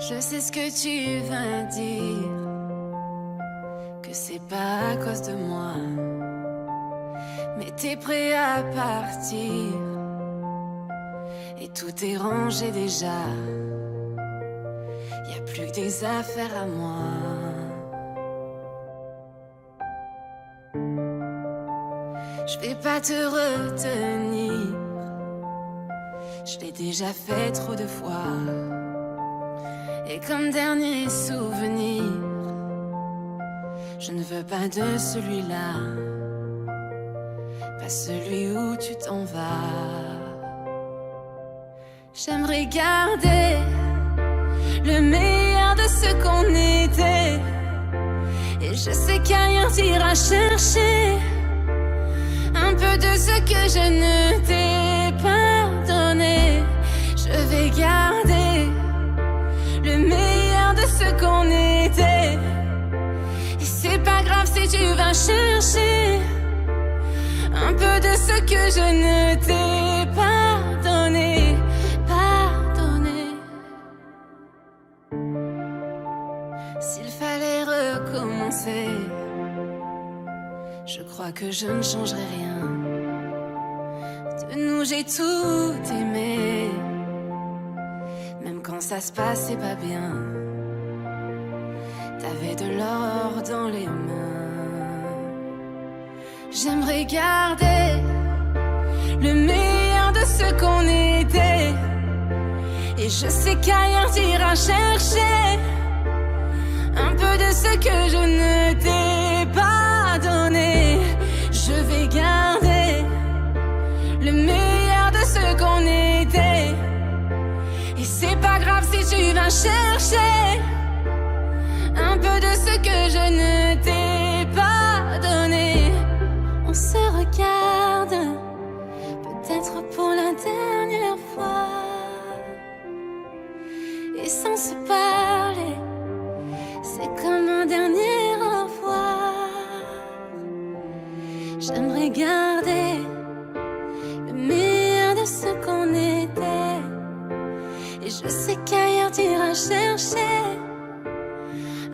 Je sais ce que tu vas dire, que c'est pas à cause de moi, mais t'es prêt à partir, et tout est rangé déjà. Y'a plus que des affaires à moi. Je vais pas te retenir, je l'ai déjà fait trop de fois. Et comme dernier souvenir, je ne veux pas de celui-là, pas celui où tu t'en vas. J'aimerais garder le meilleur de ce qu'on était, et je sais qu'ailleurs t'iras chercher un peu de ce que je ne t'ai pas donné. Je vais garder le meilleur de ce qu'on était, et c'est pas grave si tu vas chercher un peu de ce que je ne t'ai pas donné. S'il fallait recommencer, je crois que je ne changerai rien. De nous j'ai tout aimé, même quand ça se passait pas bien. T'avais de l'or dans les mains. J'aimerais garder le meilleur de ce qu'on était, et je sais qu'ailleurs t'iras chercher un peu de ce que je ne t'ai pas donné. Je vais garder le meilleur de ce qu'on était, et c'est pas grave si tu vas chercher un peu de ce que je ne t'ai pas donné. On se regarde, peut-être pour la dernière fois, et sans se parler, c'est comme un dernier au revoir. J'aimerais garder le meilleur de ce qu'on était, et je sais qu'ailleurs t'iras chercher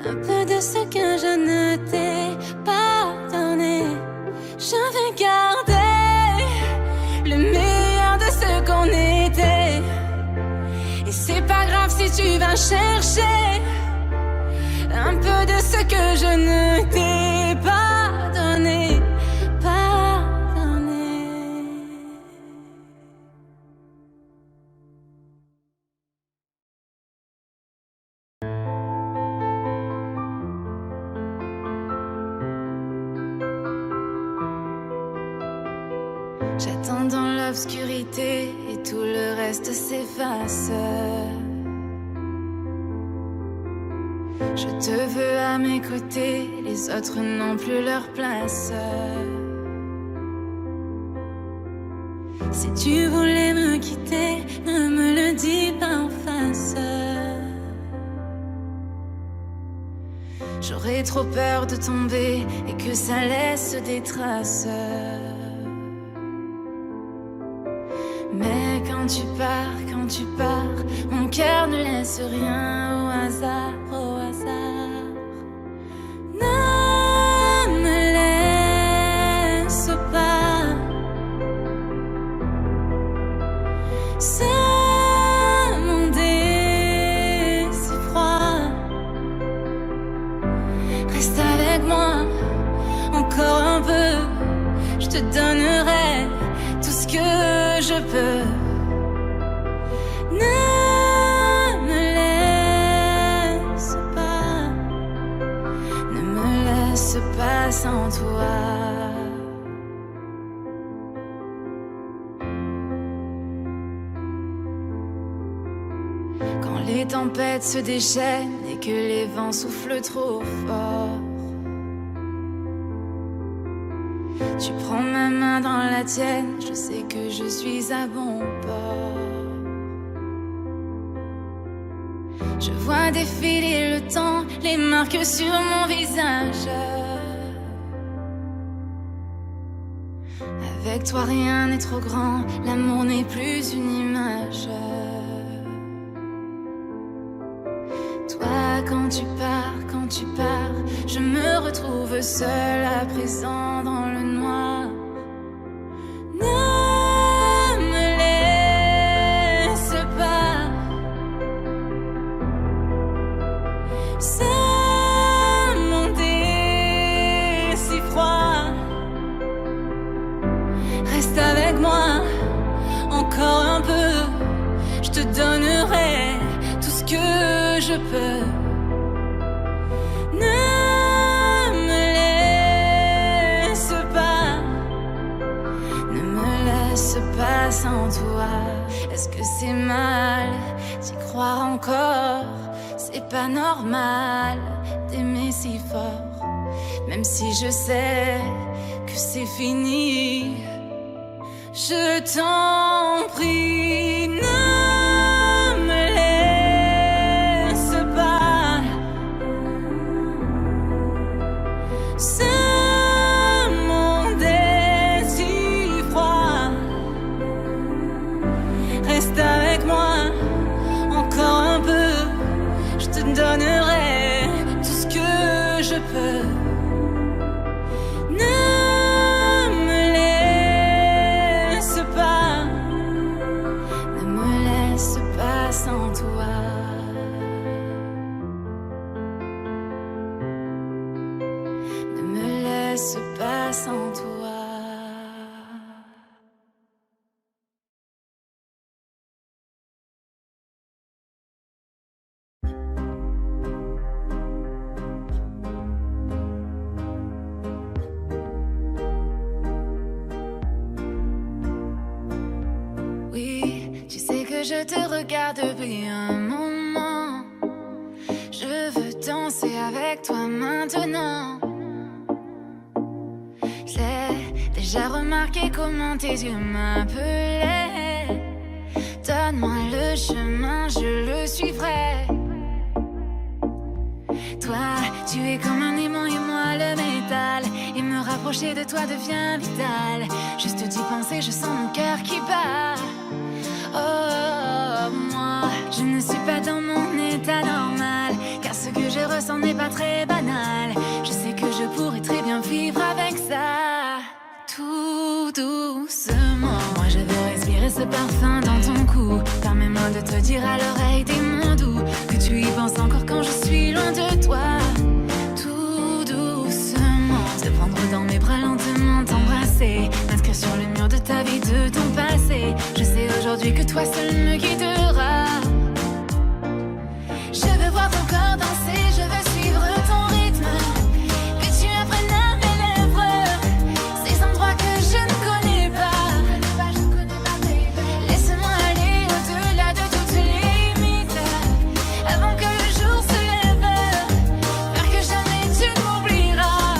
un peu de ce que je ne t'ai pas donné. Je vais garder le meilleur de ce qu'on était, et c'est pas grave si tu vas chercher un peu de ce que je ne t'ai pas donné, pas donné. J'attends dans l'obscurité et tout le reste s'efface. Je te veux à mes côtés, les autres n'ont plus leur place. Si tu voulais me quitter, ne me le dis pas en face. J'aurais trop peur de tomber et que ça laisse des traces. Mais quand tu pars, mon cœur ne laisse rien au hasard, au hasard. Ne me laisse pas ce monde est si froid. Reste avec moi encore un peu, je te donnerai tout ce que je peux. Ne me laisse pas sans toi. Quand les tempêtes se déchaînent et que les vents soufflent trop fort, tu prends ma main dans la tienne, je sais que je suis à bon port. Je vois défiler le temps, les marques sur mon visage. Avec toi rien n'est trop grand, l'amour n'est plus une image. quand tu pars, je me retrouve seule à présent dans le noir. Ne me laisse pas. Ce monde est si froid. Reste avec moi encore un peu. Je te donnerai tout ce que je peux. Ne me laisse pas. Ne me laisse pas sans toi. Est-ce que c'est mal d'y croire encore? C'est pas normal d'aimer si fort, même si je sais que c'est fini. Je t'en prie, ne me laisse pas. Ce monde est si froid. Reste avec moi encore un peu. Je te donnerai tout ce que je peux. Sans toi, ne me laisse pas sans toi. Oui, tu sais que je te regarde depuis un moment. Je veux danser avec toi maintenant. J'ai déjà remarqué comment tes yeux m'appelaient. Donne-moi le chemin, je le suivrai. Toi, tu es comme un aimant et moi le métal. Et me rapprocher de toi devient vital. Juste d'y penser, je sens mon cœur qui bat. Oh, moi, je ne suis pas dans mon état normal, car ce que je ressens n'est pas très banal. Je sais que je pourrais très bien vivre avec ça. Tout doucement, moi je veux respirer ce parfum dans ton cou. Permets-moi de te dire à l'oreille des mots doux, que tu y penses encore quand je suis loin de toi. Tout doucement, te prendre dans mes bras lentement, t'embrasser, m'inscrire sur le mur de ta vie, de ton passé. Je sais aujourd'hui que toi seul me guidera. Je veux voir ton corps danser, je veux suivre ton rythme, que tu apprennes à mes lèvres ces endroits que je ne connais pas. Laisse-moi aller au-delà de toutes les limites, avant que le jour se lève, faire que jamais tu ne m'oublieras.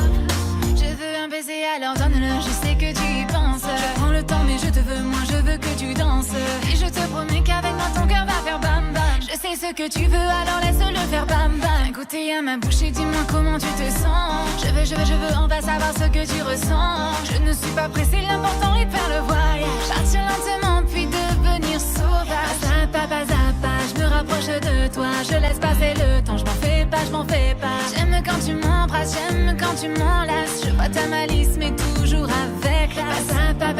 Je veux un baiser, alors donne-le, je sais que tu y penses. Je prends le temps mais je te veux, moi je veux que tu danses. Et je te promets qu'avec moi ton cœur va faire bam bam. Je sais ce que tu veux, alors laisse-le faire bam bam. Goûter à ma bouche et dis-moi comment tu te sens. Je veux, on va savoir ce que tu ressens. Je ne suis pas pressée, l'important est de faire le voyage. Partir lentement puis devenir sauvage. Pas à pas, je me rapproche de toi. Je laisse passer le temps, je m'en fais pas, je m'en fais pas. J'aime quand tu m'embrasses, j'aime quand tu m'enlaces. Je vois ta malice mais toujours avec classe. Pas à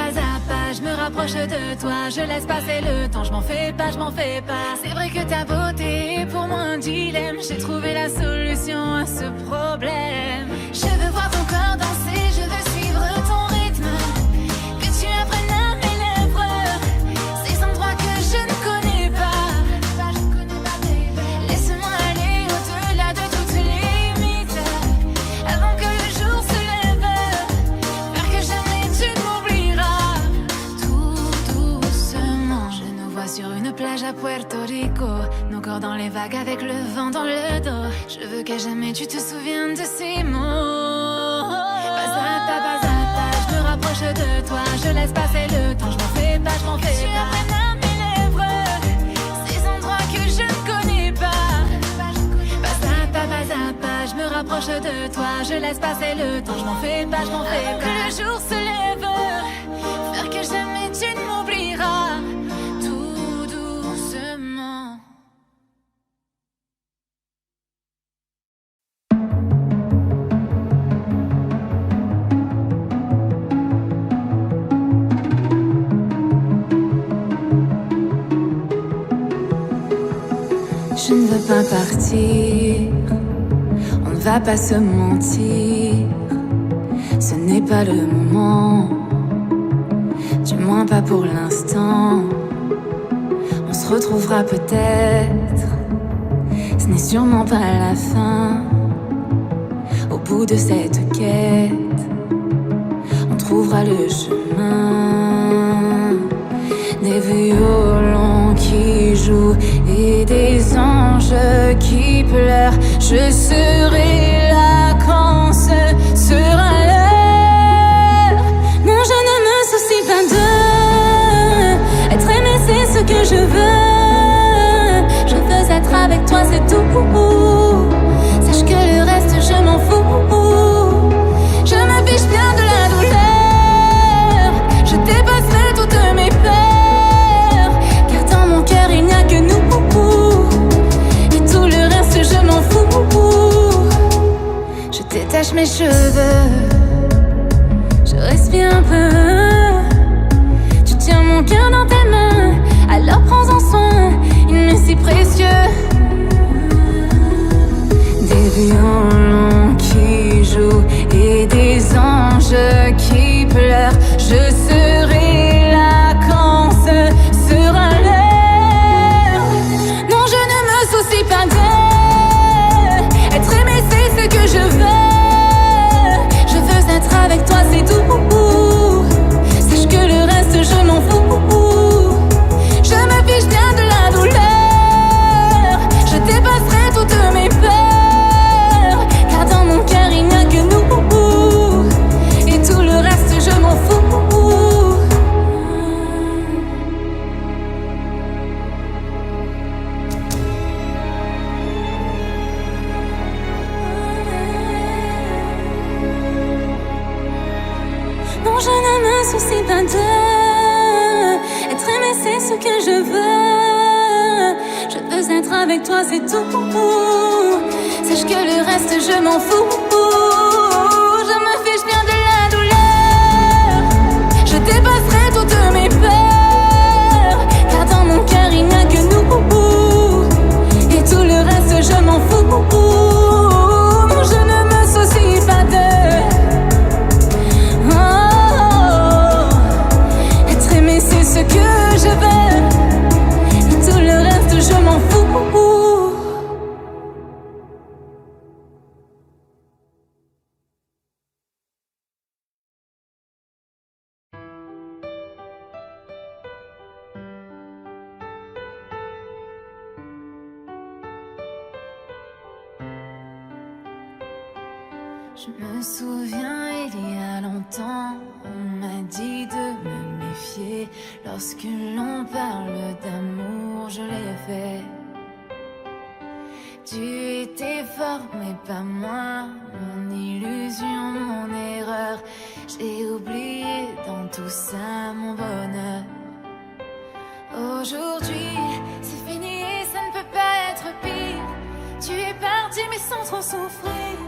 pas, je me rapproche de toi. Je laisse passer le temps, je m'en fais pas, je m'en fais pas. C'est vrai que ta beauté est pour moi un dilemme. J'ai trouvé la solution à ce problème. Je veux voir ton corps danser, je veux suivre ton rythme, que tu apprennes à mes lèvres ces endroits que je ne connais pas. Laisse-moi aller au-delà de toutes les limites, avant que le jour se lève, faire que jamais tu ne m'oublieras. Tout doucement, je nous vois sur une plage à Puerto Rico, nos corps dans les vagues avec le vent dans le dos. Je veux qu'à jamais tu te souviennes de ces mots. Pas à pas, je me rapproche de toi. Je laisse passer le temps, je m'en fais pas, je m'en fais pas. Tu apprennes à mes lèvres ces endroits que je ne connais pas. Pas à pas, je me rapproche de toi. Je laisse passer le temps, je m'en fais pas, je m'en fais pas. Que le jour se lève, faire que jamais tu ne m'oublieras. Je ne veux pas partir, on ne va pas se mentir. Ce n'est pas le moment, du moins pas pour l'instant. On se retrouvera peut-être, ce n'est sûrement pas la fin. Au bout de cette quête, on trouvera le chemin. Des violons qui jouent et des anges qui pleurent. Je serai là quand ce sera l'heure. Non, je ne me soucie pas de être aimé, c'est ce que je veux. Je veux être avec toi, c'est tout. Sache que le reste, je m'en fous. Je me fiche bien de la douleur. Je dépasserai toutes mes peurs, car dans mon cœur il n'y a que nous. Et tout le reste, je m'en fous. Je détache mes cheveux, je respire un peu. Tu tiens mon cœur dans tes mains, alors prends-en soin, il m'est si précieux. Des violons qui jouent et des anges qui pleurent. Je serai là quand ce sera l'heure. Non, je ne me soucie pas de être aimé, c'est ce que je veux. Je veux être avec toi, c'est tout. Sache que le reste, je m'en fous. Je me fiche bien de la douleur. Je dépasserai toutes mes peurs, car dans mon cœur il n'y a que nous. Et tout le reste, je m'en fous. Non, je ne me soucie pas de être aimé, c'est ce que je veux. Je veux être avec toi, c'est tout. Sache que le reste, je m'en fous. Je me fiche bien de la douleur. Je dépasserai toutes mes peurs, car dans mon cœur il n'y a que nous. Et tout le reste, je m'en fous. Non, je ne me soucie pas de être aimé, c'est ce que je veux. Et tout le reste, je m'en fous. Je me souviens, il y a longtemps, on m'a dit de me méfier. Lorsque l'on parle d'amour, je l'ai fait. Tu étais fort, mais pas moi. Mon illusion, mon erreur. J'ai oublié dans tout ça mon bonheur. Aujourd'hui, c'est fini et ça ne peut pas être pire. Tu es parti, mais sans trop souffrir.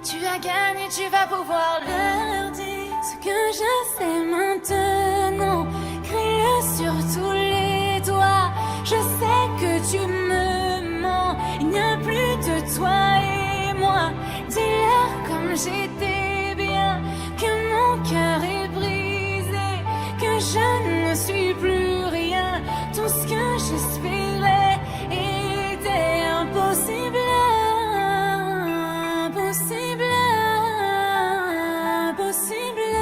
Tu as gagné, tu vas pouvoir leur dire ce que je sais maintenant. Crie-le sur tous les toits. Je sais que tu me mens. Il n'y a plus de toi et moi. Dis-leur comme j'étais bien, que mon cœur est brisé, que je ne suis plus rien. Tout ce que j'espérais était impossible. Impossible, impossible,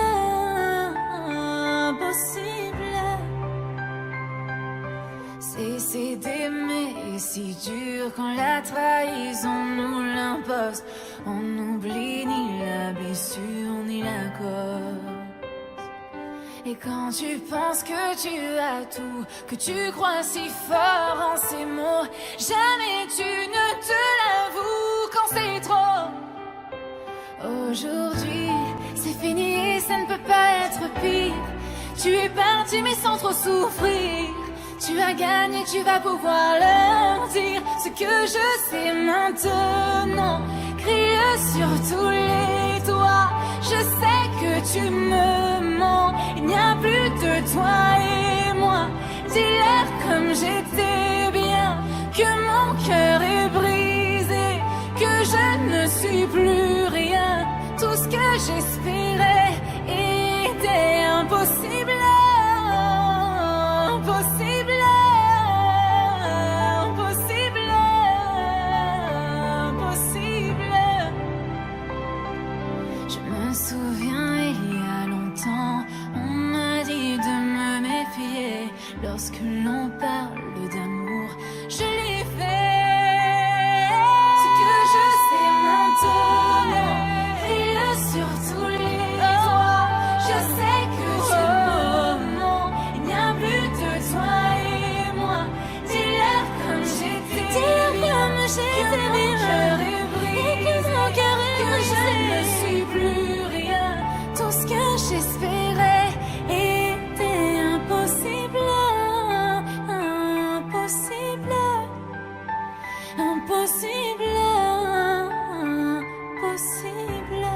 impossible. Cesser d'aimer est si dur quand la trahison nous l'impose. On n'oublie ni la blessure ni la cause. Et quand tu penses que tu as tout, que tu crois si fort en ces mots, jamais tu ne te l'avoues quand c'est trop. Aujourd'hui, c'est fini et ça ne peut pas être pire. Tu es parti mais sans trop souffrir. Tu as gagné, tu vas pouvoir leur dire ce que je sais maintenant. Crie-le sur tous les toits. Je sais que tu me mens. Il n'y a plus de toi et moi. Dis-leur comme j'étais bien, que mon cœur est brisé, que je ne suis plus rien. Tout ce que j'espérais était impossible, impossible, impossible, impossible. Je me souviens, il y a longtemps, on m'a dit de me méfier lorsque l'on parle d'amour. Je l'ai fait. Ce que je sais maintenant brille sur tous les toits. Je sais que tu m'aimes. Il n'y a plus de toi et moi. Dis-leur comme j'étais. Dis-leur comme j'étais. Que mon cœur est brisé. Que mon cœur est brisé. Que je ne suis plus rien. Tout ce que j'espérais était impossible. Impossible. Impossible. Impossible.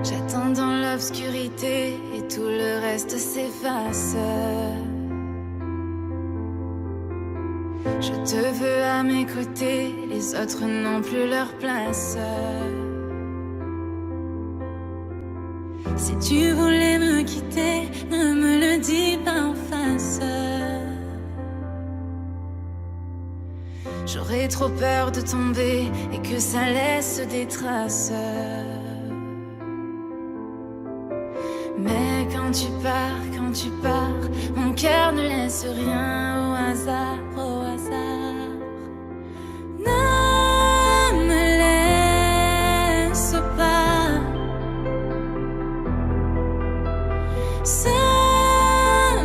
J'attends dans l'obscurité et tout le reste s'efface. Je te veux à mes côtés, les autres n'ont plus leur place. Si tu voulais me quitter, ne me le dis pas en face. J'aurais trop peur de tomber et que ça laisse des traces. Mais quand tu pars, mon cœur ne laisse rien au hasard, au hasard. Ne me laisse pas ce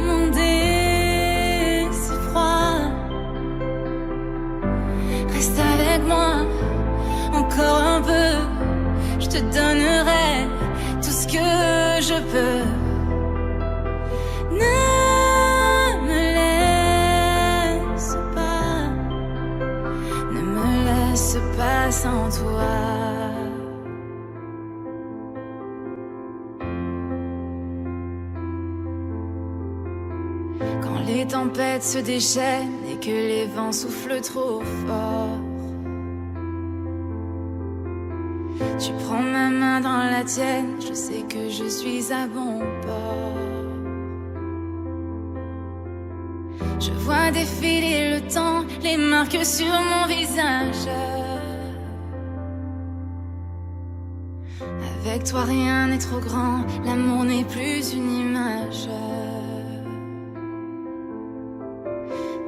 monde est si froid. Reste avec moi encore un peu, je te donnerai tout ce que je peux. Ne me laisse pas, ne me laisse pas sans toi. Quand les tempêtes se déchaînent et que les vents soufflent trop fort, tu prends ma main dans la tienne, je sais que je suis à bon port. Je vois défiler le temps, les marques sur mon visage. Avec toi rien n'est trop grand, l'amour n'est plus une image.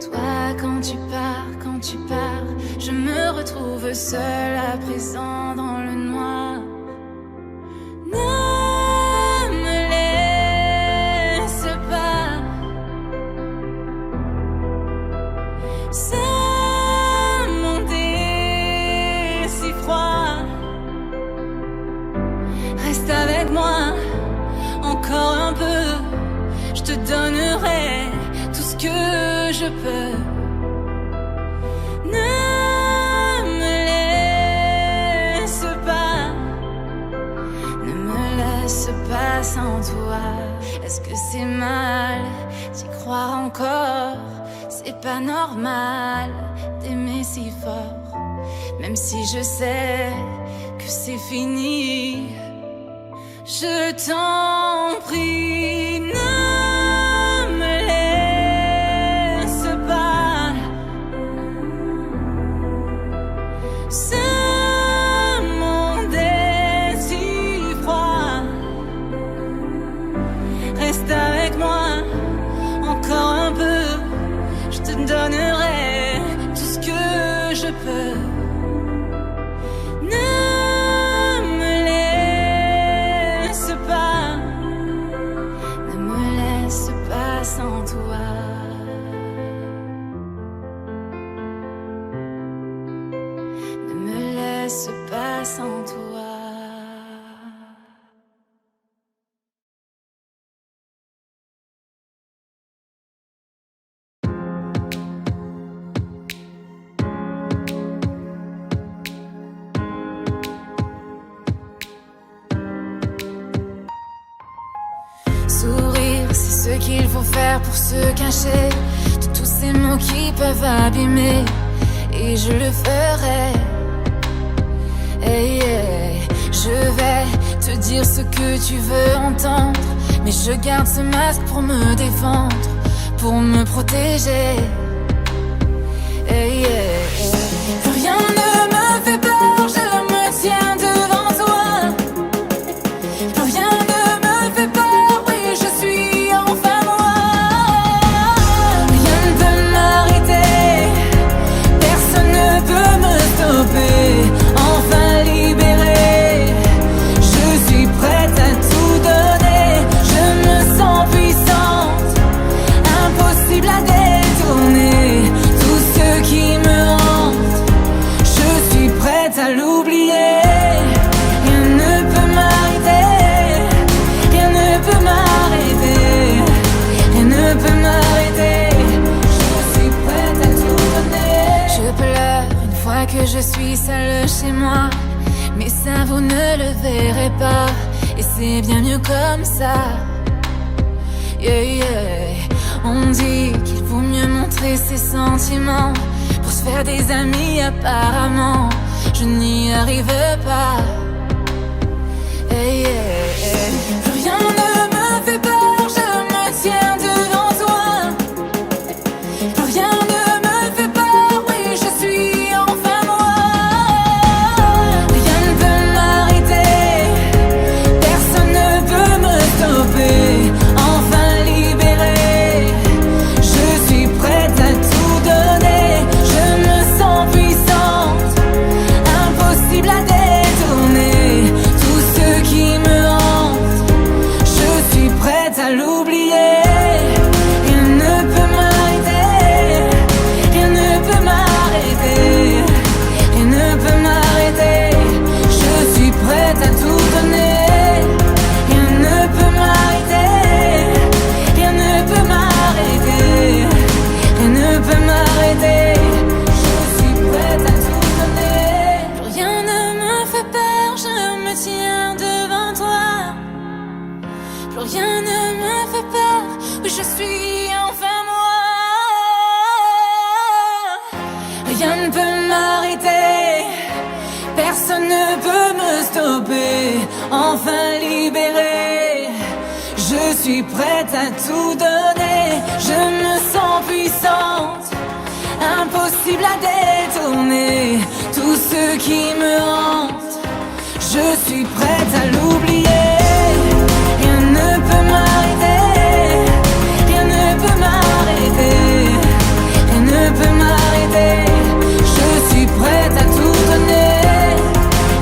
Toi quand tu pars, je me retrouve seule à présent dans le noir. Ne me laisse pas ce monde est si froid. Reste avec moi encore un peu, je te donnerai tout ce que je peux. Ne me laisse pas, ne me laisse pas sans toi. Est-ce que c'est mal d'y croire encore? C'est pas normal d'aimer si fort, même si je sais que c'est fini. Je t'en prie, ne me laisse pas ce monde est si froid. Reste avec moi encore un peu, je te donnerai tout ce que je peux. Sans toi, ne me laisse pas sans toi. ce qu'il faut faire pour se cacher de tous ces mots qui peuvent abîmer. Et je le ferai. Hey, hey. Je vais te dire ce que tu veux entendre, mais je garde ce masque pour me défendre, pour me protéger. Hey, hey, hey. Plus rien ne me fait peur, je me tiens devant toi. Plus rien ne me fait peur, oui je suis enfin moi. Rien ne peut m'arrêter, personne ne peut me stopper. Enfin libérée, je suis prête à tout donner. Je me sens puissante, impossible à détourner. Tout ce qui me hante, je suis prête à l'oublier. Rien ne peut m'arrêter, rien ne peut m'arrêter, rien ne peut m'arrêter. Je suis prête à tout donner. Je pleure une fois que je suis seule chez moi, mais ça vous ne le verrez pas, et c'est bien mieux comme ça. Yeah, yeah. On dit qu'il vaut mieux montrer ses sentiments pour se faire des amis, apparemment je n'y arrive pas. Hey, yeah, yeah. Plus rien ne me fait peur, je me tiens devant toi. Plus rien ne me fait peur, oui je suis enfin moi. Rien ne peut m'arrêter, personne ne peut me stopper. Enfin libérée, je suis prête à tout donner. Je me sens puissante, impossible à détourner. Tout ce qui me hante, je suis prête à l'oublier. Rien ne peut m'arrêter, rien ne peut m'arrêter, rien ne peut m'arrêter. Je suis prête à tout donner. Rien ne peut m'arrêter, rien ne peut m'arrêter, rien ne peut m'arrêter. Je suis prête à tout donner. Plus rien ne me fait peur, je me tiens devant toi. Plus rien ne me fait peur, oui je suis enfin moi. Rien ne peut m'arrêter, personne ne peut me stopper. Enfin libérée, je suis prête à tout donner. Je me sens puissante, impossible à détourner. Tout ce qui me hante, je suis prête à l'oublier. Rien ne peut m'arrêter, rien ne peut m'arrêter, rien ne peut m'arrêter. Je suis prête à tout donner.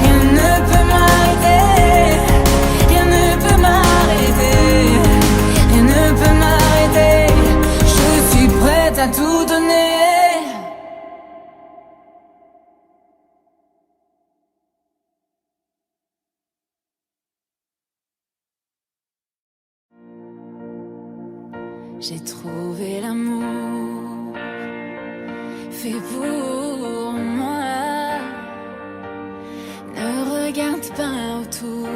Rien ne peut m'arrêter, rien ne peut m'arrêter, rien ne peut m'arrêter. Je suis prête à tout donner. J'ai trouvé l'amour fait pour moi. Ne regarde pas autour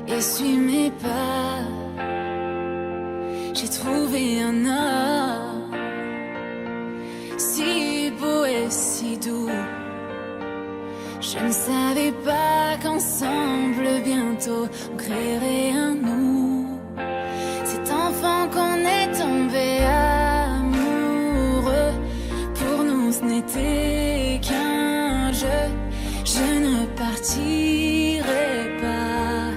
et suis mes pas. J'ai trouvé un homme si beau et si doux. Je ne savais pas qu'ensemble bientôt on créerait un nous. Cet enfant qu'on est tombé amoureux, pour nous ce n'était qu'un jeu. Je ne partirai pas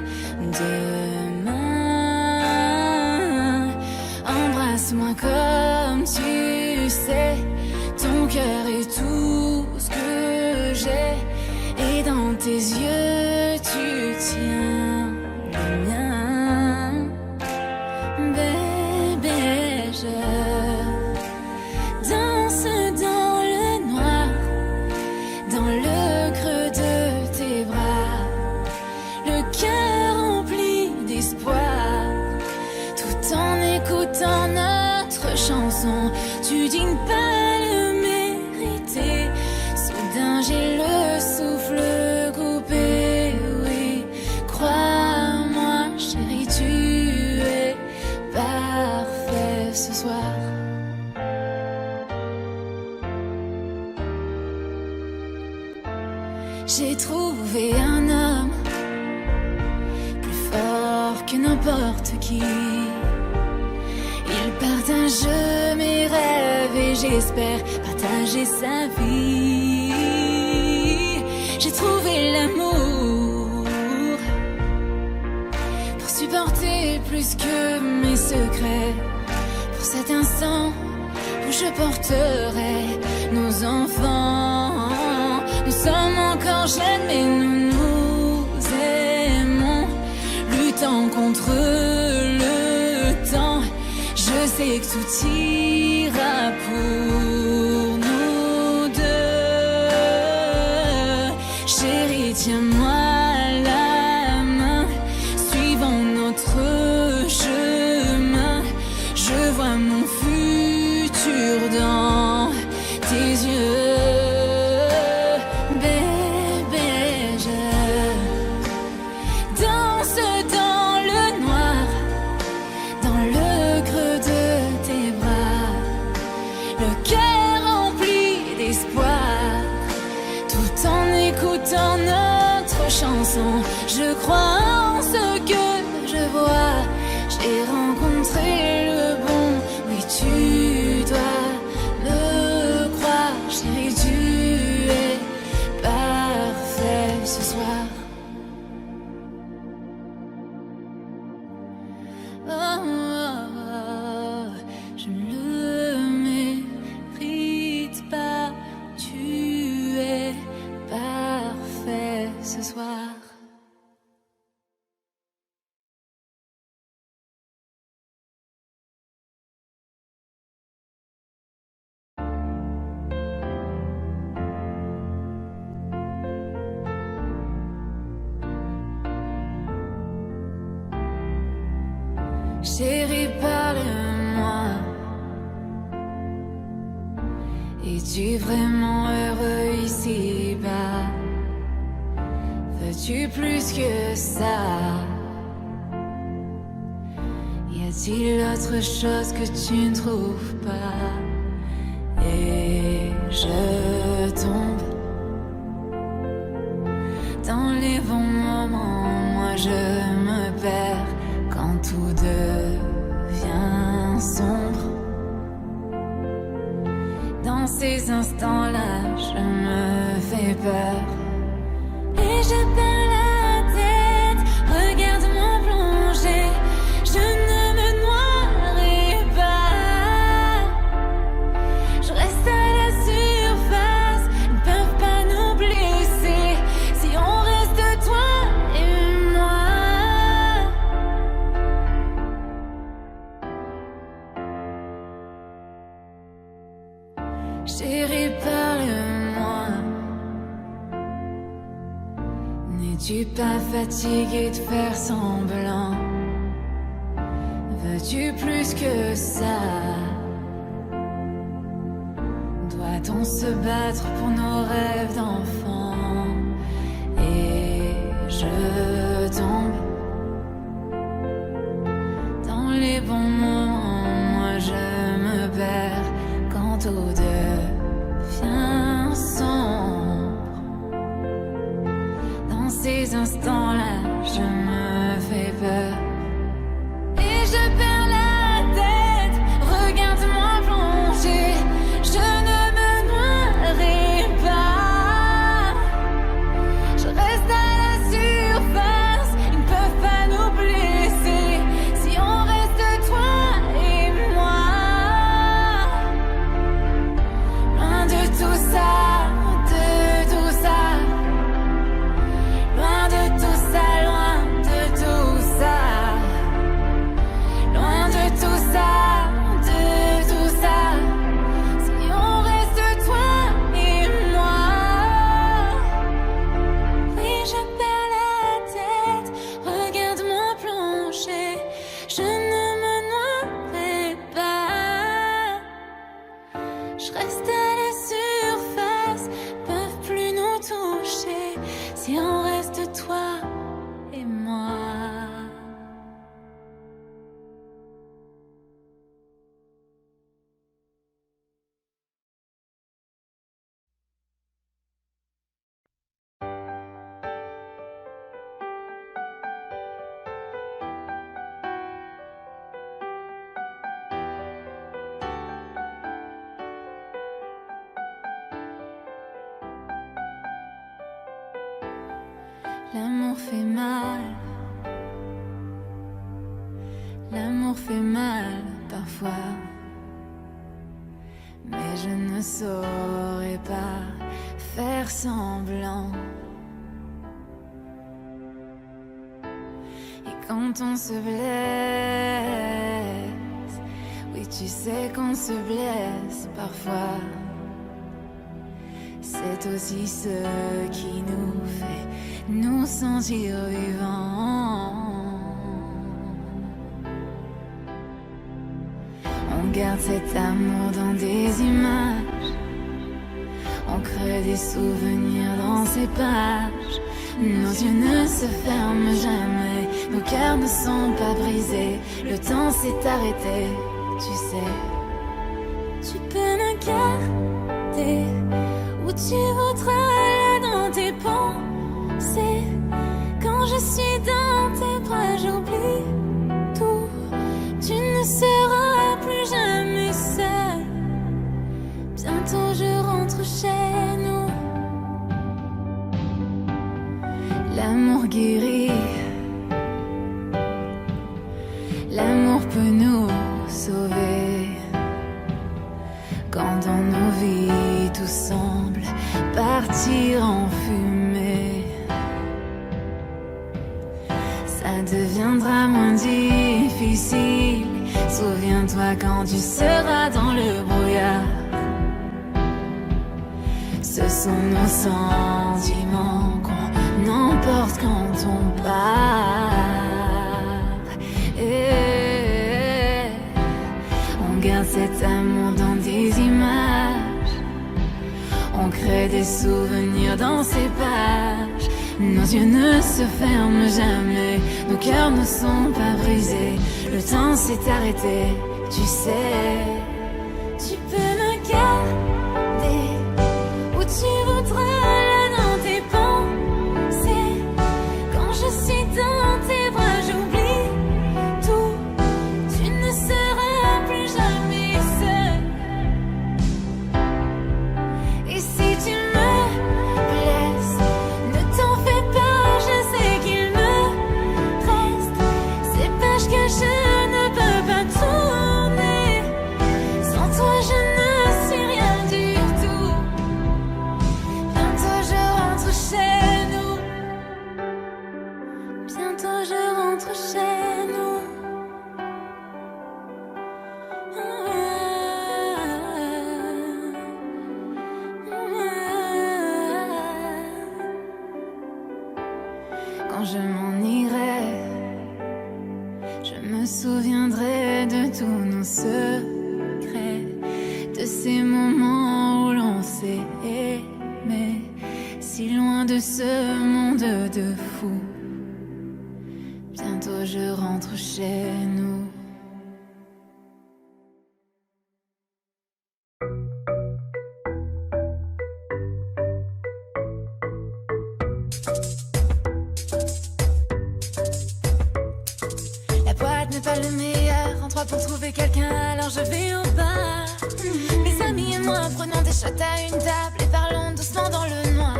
demain. Embrasse-moi comme tu sais, ton cœur est tout ce que j'ai, et dans tes yeux tu tiens le mien. Bébé, je danse dans le noir, dans le creux de tes bras, le cœur rempli d'espoir, tout en écoutant notre chanson. Tu dînes pas le mériter, soudain j'ai le souffle coupé. Oui, crois-moi chérie, tu es que n'importe qui. Il partage mes rêves et j'espère partager sa vie. J'ai trouvé l'amour pour supporter plus que mes secrets. Pour cet instant où je porterai nos enfants. Nous sommes encore jeunes mais nous nous aimons. Luttant contre le temps, je sais que tout ira pour nous deux. Chérie, tiens-moi la main, suivons notre chemin. Je vois mon futur dans tes yeux. Bébé, je danse dans le noir, dans le creux de tes bras, le cœur rempli d'espoir, tout en écoutant notre chanson. Je crois en ce que je vois, j'ai rencontré le bon. Oui, tu dois me croire, chérie, tu es parfait ce soir. Oh, oh, oh, je ne le mérite pas, tu es parfait ce soir. Chérie, parle-moi. Es-tu vraiment heureux ici-bas? Veux-tu plus que ça? Y a-t-il autre chose que tu ne trouves pas? Et je tombe dans les bons moments. Moi je me perds quand tout devient sombre. Dans ces instants-là, je me fais peur. Et je perds la tête, regarde-moi plonger. Je ne me noierai pas. Je reste à la surface, ils ne peuvent pas nous blesser. Si on reste toi et moi. Chérie, parle-moi. N'es-tu pas fatigué de faire semblant? Veux-tu plus que ça? Doit-on se battre pour nos rêves d'enfants? Et je tombe dans les bons moments. Moi je me perds quand tout devient sombre. Dans ces instants-là, je me fais peur. Et je perds la tête, regarde-moi plonger. Je ne me noierai pas. L'amour fait mal. L'amour fait mal parfois. Mais je ne saurais pas faire semblant. Et quand on se blesse, oui tu sais qu'on se blesse parfois. C'est aussi ce qui nous fait nous sentir vivants. On garde cet amour dans des images, on crée des souvenirs dans ces pages. Nos yeux ne se ferment jamais, nos cœurs ne sont pas brisés. Le temps s'est arrêté, tu sais. Tu peux me garder où tu voudras, là dans tes pensées. Quand je suis dans tes bras, j'oublie tout. Tu ne seras plus jamais seul. Bientôt je rentre chez nous. L'amour guérit. L'amour peut nous sauver. Quand dans nos vies tout semble partir en fumée, ça deviendra moins difficile. Souviens-toi quand tu seras dans le brouillard. Ce sont nos sentiments qu'on emporte quand on part. Et on garde cet amour dans des images, on crée des souvenirs dans ces pages. Nos yeux ne se ferment jamais, nos cœurs ne sont pas brisés. Le temps s'est arrêté, tu sais. Tu peux me garder où tu voudras, là dans tes pensées. Quand je suis dans tes bras, j'oublie tout. Tu ne seras plus jamais seul. Et si tu me blesses, ne t'en fais pas, je sais qu'il me reste ces pages que je ne peux pas tourner. Sans toi je ne suis rien du tout. Bientôt je rentre chez nous. Bientôt je rentre chez nous. Quand je m'en irai, je me souviendrai de tous nos secrets, de ces moments où l'on s'est aimé, si loin de ce monde de fous. Bientôt je rentre chez nous. La boîte n'est pas le meilleur endroit pour trouver quelqu'un, alors je vais au bar. Mes amis et moi prenons des shots à une table et parlons doucement dans le noir.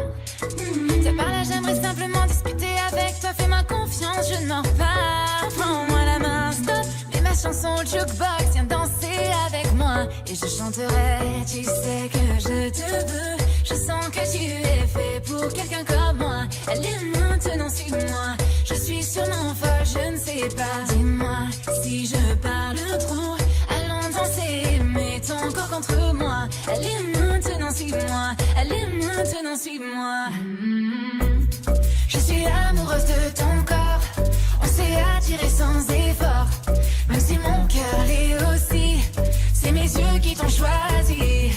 Tiens par là, j'aimerais simplement discuter avec toi. Fais-moi confiance, je ne mords pas. Prends-moi la main, stop, mets ma chanson au jukebox. Viens danser avec moi et je chanterai. Tu sais que je te veux, je sens que tu es fait pour quelqu'un comme moi. Allez maintenant, suis-moi. Je suis sûrement folle, je ne sais pas. Dis-moi si je parle trop. Allons danser, mets ton corps contre moi. Allez maintenant, suis-moi. Allez maintenant, suis-moi. Je suis amoureuse de ton corps. On s'est attiré sans effort. Même si mon cœur l'est aussi. C'est mes yeux qui t'ont choisi.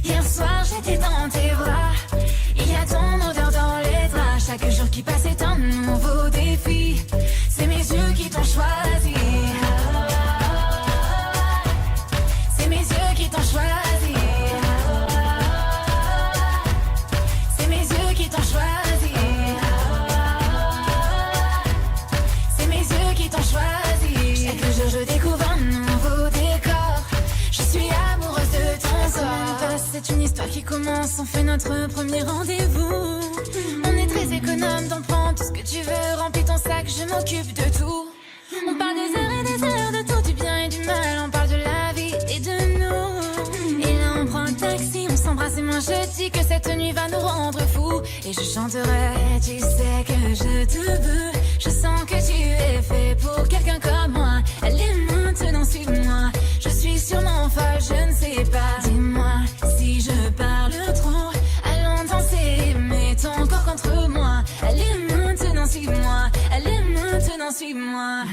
Hier soir j'étais dans tes bras. Il y a ton odeur dans les draps. Chaque jour qui passe est un nouveau défi. C'est mes yeux qui t'ont choisi. C'est mes yeux qui t'ont choisi. C'est mes yeux qui t'ont choisi. C'est mes yeux qui t'ont choisi. Chaque jour je découvre un nouveau décor. Je suis amoureuse de ton corps. C'est une histoire qui commence, on fait notre premier rendez-vous. On est très économe, t'en prends tout ce que m'occupe de tout. On parle des heures de tout, du bien et du mal. On parle de la vie et de nous. Et là on prend un taxi, on s'embrasse et moi je dis que cette nuit va nous rendre fous. Et je chanterai, tu sais que je te veux. Je sens que tu es fait pour quelqu'un comme moi. Allez maintenant suis-moi, je suis sûrement folle, je ne sais pas. Dis-moi si je parle trop. Allons danser, mets ton corps contre moi. Allez maintenant suis-moi, allez maintenant suis-moi.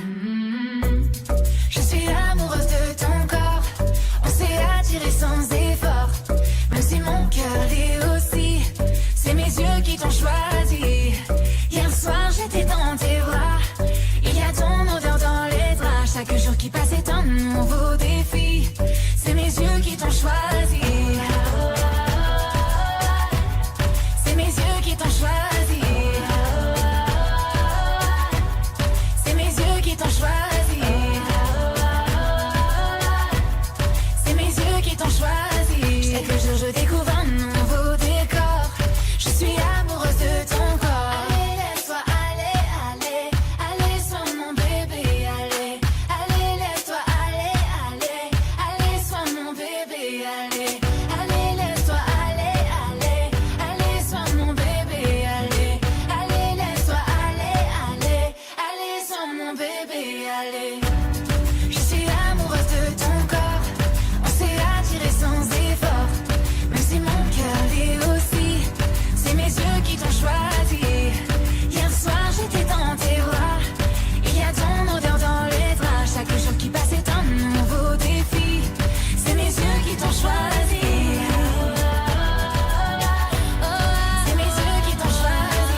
Je suis amoureuse de ton corps. On s'est attiré sans effort. Même si mon cœur l'est aussi. C'est mes yeux qui t'ont choisi. Hier soir j'étais dans tes bras. Il y a ton odeur dans les draps. Chaque jour qui passe est un nouveau défi. C'est mes yeux qui t'ont choisi. C'est mes yeux qui t'ont choisi. C'est mes yeux qui t'ont choisi. C'est mes yeux qui t'ont choisi. Chaque jour je découvre un nouveau décor. Je suis amoureuse de ton corps. Allez, laisse-toi aller, aller, aller, sois mon bébé, allez, allez, laisse-toi aller, aller, aller, sois mon bébé, allez, allez, laisse-toi aller, aller, aller, sois mon bébé, allez, allez, laisse-toi aller, aller, aller, sois mon bébé, allez. Je suis amoureuse de ton corps. On s'est attiré sans effort. Même si mon cœur l'est aussi. C'est mes yeux qui t'ont choisi. Hier soir j'étais dans tes bras. Il y a ton odeur dans les draps. Chaque jour qui passe est un nouveau défi. C'est mes yeux qui t'ont choisi. C'est mes yeux qui t'ont choisi.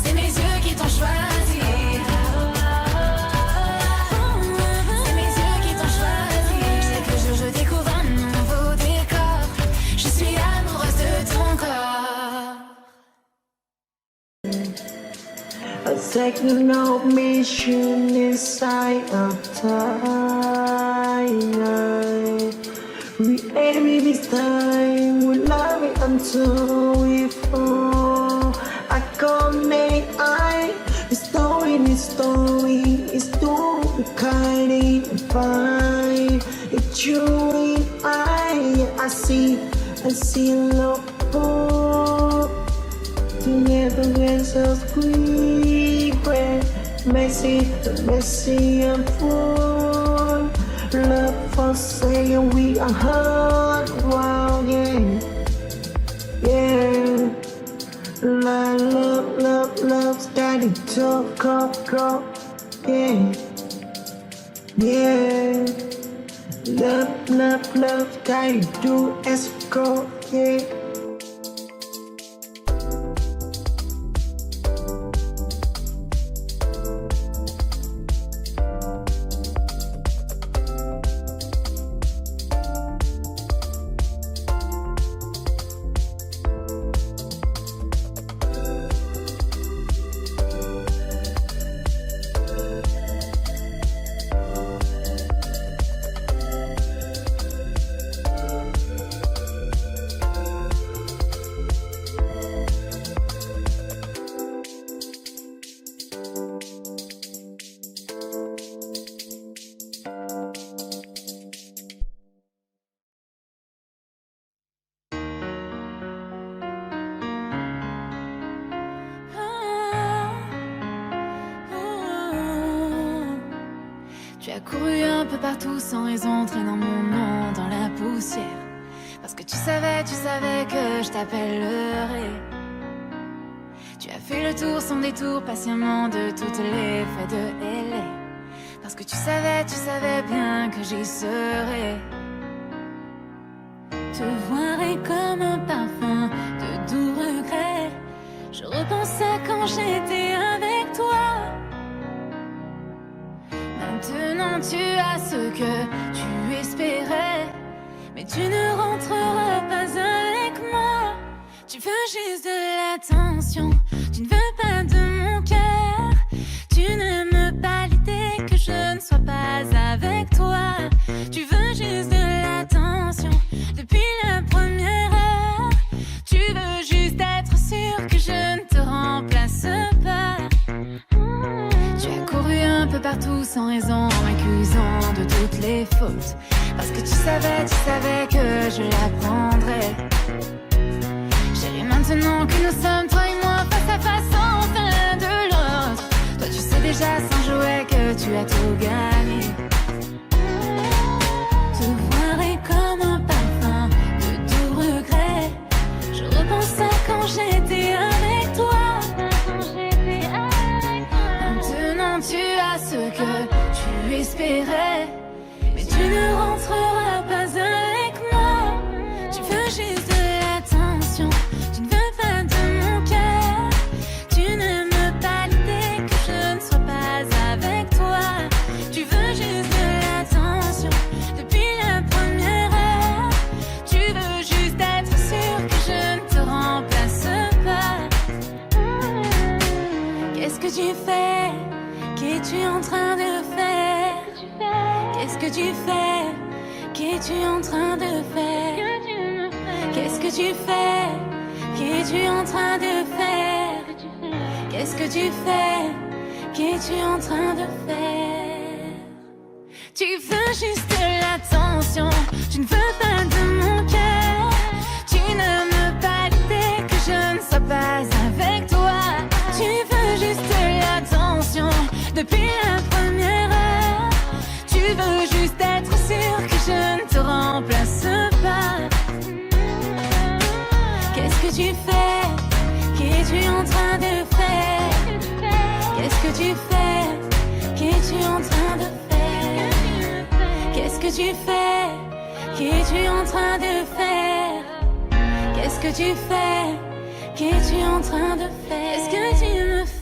C'est mes yeux qui t'ont choisi. C'est mes yeux qui t'ont choisi. Chaque jour je découvre un nouveau décor. Je suis amoureuse de ton corps. A techno mission inside of time. We enemy this time, we love it until we fall. I can't make eye. The story is too kind and fine. It's you and I see love for. Together we're so sweet, messy and full. Love for saying we are hurt, wow, yeah, yeah. Love, starting to go, yeah, yeah. Love, starting to escort, yeah. Tu as couru un peu partout sans raison, traînant mon nom dans la poussière. Parce que tu savais que je t'appellerais. Tu as fait le tour sans détour, patiemment de toutes les fêtes de LA. Parce que tu savais bien que j'y serais. Te voir est comme un parfum de doux regrets. Je repense à quand j'étais avec toi. Maintenant tu as ce que tu espérais, mais tu ne rentreras pas avec moi. Tu veux juste de l'attention, tu ne veux pas de mon cœur. Tu n'aimes pas l'idée que je ne sois pas avec toi. Tu veux juste de l'attention depuis la première heure. Tu veux juste être sûr que je ne te remplace un peu partout sans raison, m'accusant de toutes les fautes. Parce que tu savais que je la prendrais. Chérie, maintenant que nous sommes toi et moi face à face enfin l'un de l'autre, toi tu sais déjà sans jouer que tu as tout gagné. Te voir est comme un parfum de tout regret. Je repense à quand j'étais avec toi. Maintenant tu as ce que tu espérais, mais tu ne rentreras pas avec moi. Tu veux juste de l'attention, tu ne veux pas de mon cœur. Tu n'aimes pas l'idée que je ne sois pas avec toi. Tu veux juste de l'attention depuis la première heure. Tu veux juste être sûr que je ne te remplace pas. Qu'est-ce que tu fais? Qu'es-tu en train de faire? Qu'est-ce que tu fais? Qu'es-tu en train de faire? Qu'est-ce que tu fais? Qu'es-tu en train de faire? Qu'est-ce que tu fais? Qu'es-tu en train de faire? Tu veux juste de l'attention, tu ne veux pas de mon cœur. Tu n'aimes pas l'idée que je ne sois pas avec toi. Tu veux juste de l'attention depuis la première heure. Tu veux juste être sûr que je ne te remplace pas. Qu'est-ce que tu fais? Qu'es-tu en train de faire? Qu'est-ce que tu fais? Qu'es-tu en train de faire? Qu'est-ce que tu fais? Qu'es-tu en train de faire? Qu'est-ce que tu fais? Qu'es-tu en train de faire? Qu'est-ce que tu me fais?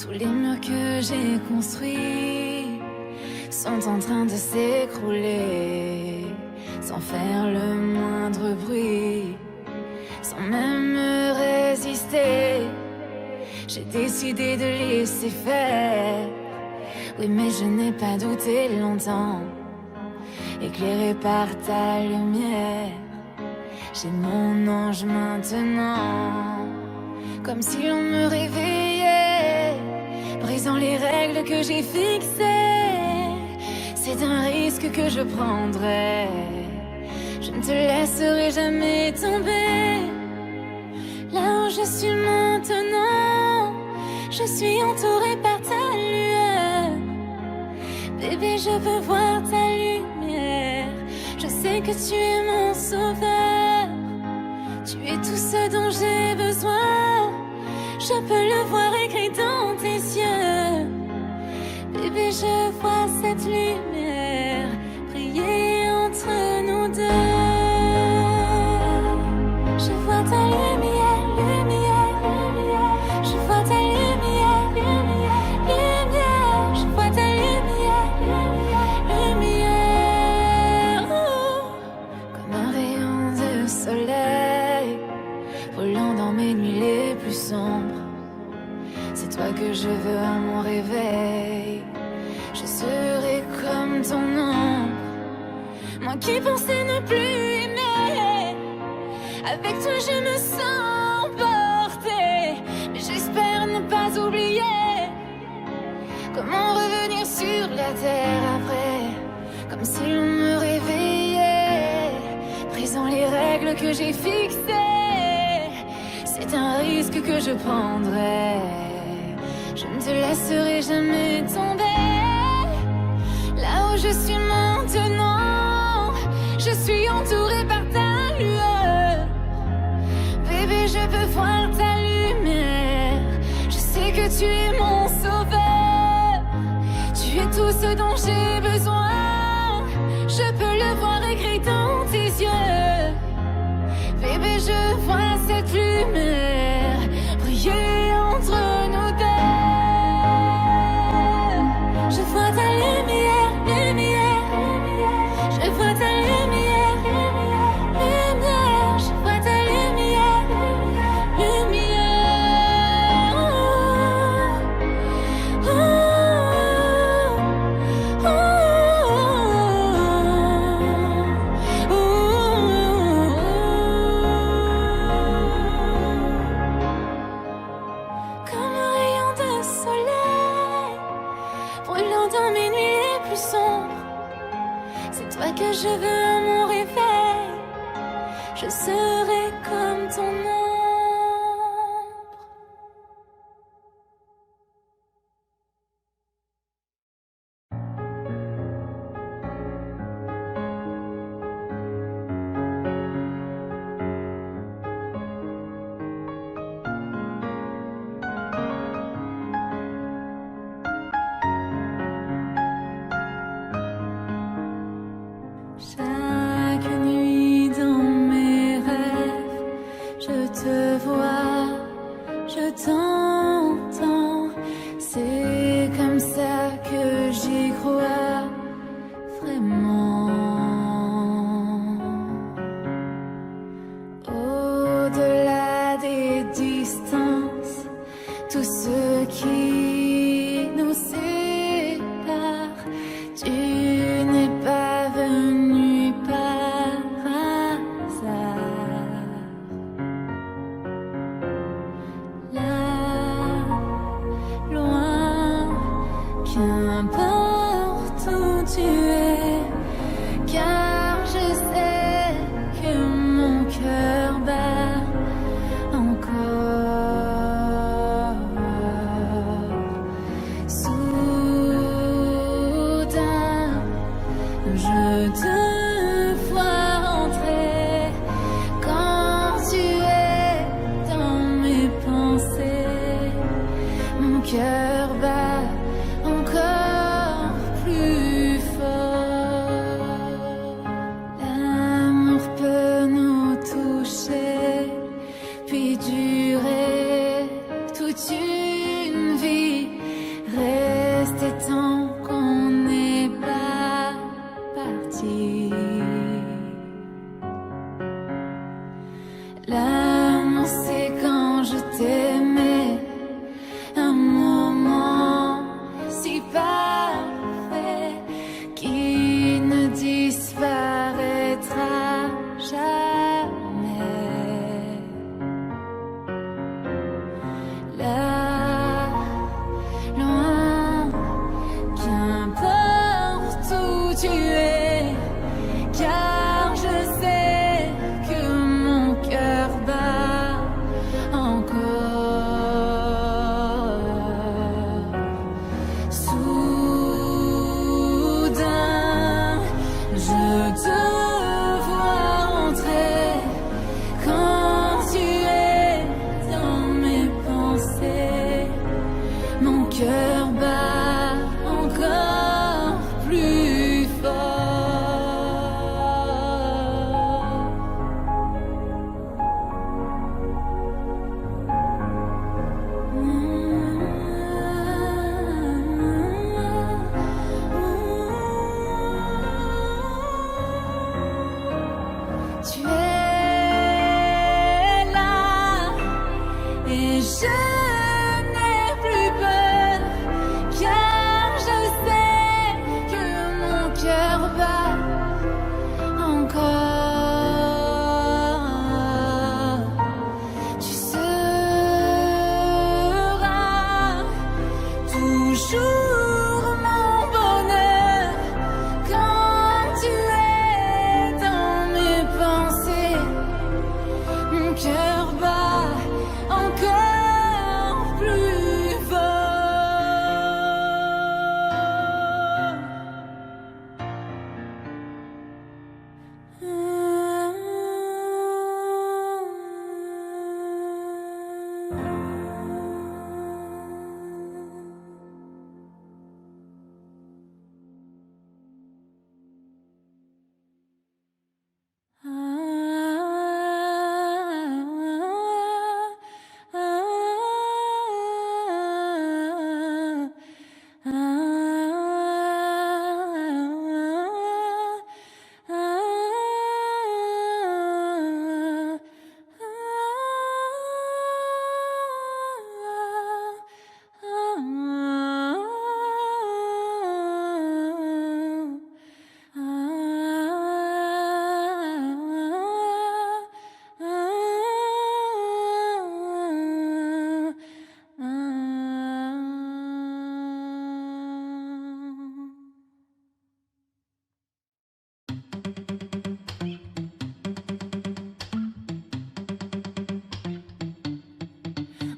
Tous les murs que j'ai construits sont en train de s'écrouler, sans faire le moindre bruit, sans même me résister. J'ai décidé de laisser faire. Oui, mais je n'ai pas douté longtemps, éclairé par ta lumière. J'ai mon ange maintenant, comme si l'on me réveillait, brisant les règles que j'ai fixées. C'est un risque que je prendrai. Je ne te laisserai jamais tomber. Là où je suis maintenant, je suis entourée par ta lueur. Bébé, je veux voir ta lumière. Je sais que tu es mon sauveur. Tu es tout ce dont j'ai besoin. Je peux le voir écrit dans tes yeux. Bébé, je vois cette lumière briller entre nous deux. Je vois ta lumière, lumière, lumière. Je vois ta lumière, lumière, lumière. Je vois ta lumière, lumière, lumière. Comme un rayon de soleil volant dans mes nuits les plus sombres. C'est toi que je veux à mon réveil. Je serai comme ton ombre. Moi qui pensais ne plus aimer, avec toi je me sens portée. Mais j'espère ne pas oublier. Comment revenir sur la terre après, comme si l'on me réveillait, brisant les règles que j'ai fixées. C'est un risque que je prendrai. Je ne te laisserai jamais tomber. Là où je suis maintenant, je suis entourée par ta lueur. Bébé, je peux voir ta lumière. Je sais que tu es mon sauveur. Tu es tout ce dont j'ai besoin. Je peux le voir écrit dans tes yeux. Bébé, je vois cette lumière briller entre nous deux. Je vois ta lumière, lumière, lumière. Je vois ta lumière, lumière, lumière. Je vois ta lumière, lumière, lumière. Oh, oh, oh, oh, oh. Comme un rayon de soleil brûlant dans mes nuits les plus sombres. C'est toi que je veux à mon réveil. Je serai comme ton ombre. Chaque nuit dans mes rêves, je te vois, je t'entends. C'est comme ça que j'y crois vraiment. Au-delà des distances, tout ce qui nous sépare, tu n'es pas venu par hasard. Là, loin, qu'importe où tu es, car je sais que mon cœur bat encore. Soudain, je te vois entrer. Quand tu es dans mes pensées, mon cœur bat encore plus fort. L'amour peut nous toucher, puis durer toute une vie. L'amour c'est quand je t'aimais, un moment si parfait qui ne disparaîtra jamais. Là, loin, qu'importe où tu es, car je sais que mon cœur bat encore. Soudain, je te vois entrer quand tu es dans mes pensées. Mon cœur bat encore plus Tu es là et je n'ai plus peur, car je sais que mon cœur bat encore. Tu seras toujours mon bonheur quand tu es dans mes pensées. Mon cœur bat encore plus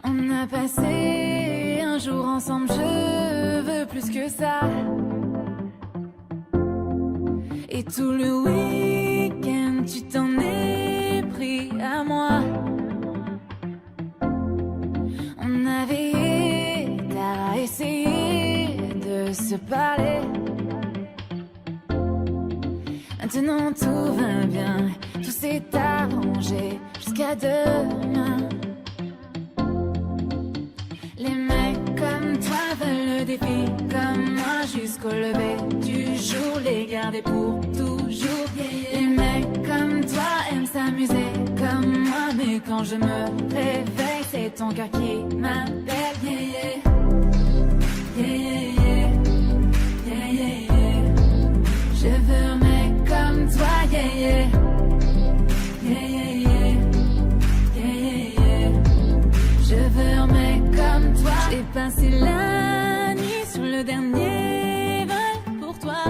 On a passé un jour ensemble, je veux plus que ça. Et tout le week-end, tu t'en es pris à moi. On avait à essayer de se parler. Maintenant tout va bien, tout s'est arrangé jusqu'à demain. Les mecs comme toi veulent le défi, comme moi jusqu'au lever du jour, les garder pour toujours. Les mecs comme toi aiment s'amuser comme moi, mais quand je me réveille, c'est ton cœur qui m'appelle. Yeah, yeah, yeah, yeah, yeah, yeah. Je veux un mec comme toi, yeah, yeah, yeah, yeah, yeah, yeah, yeah. Je veux un mec comme toi. J'ai passé la nuit sur le dernier vol pour toi,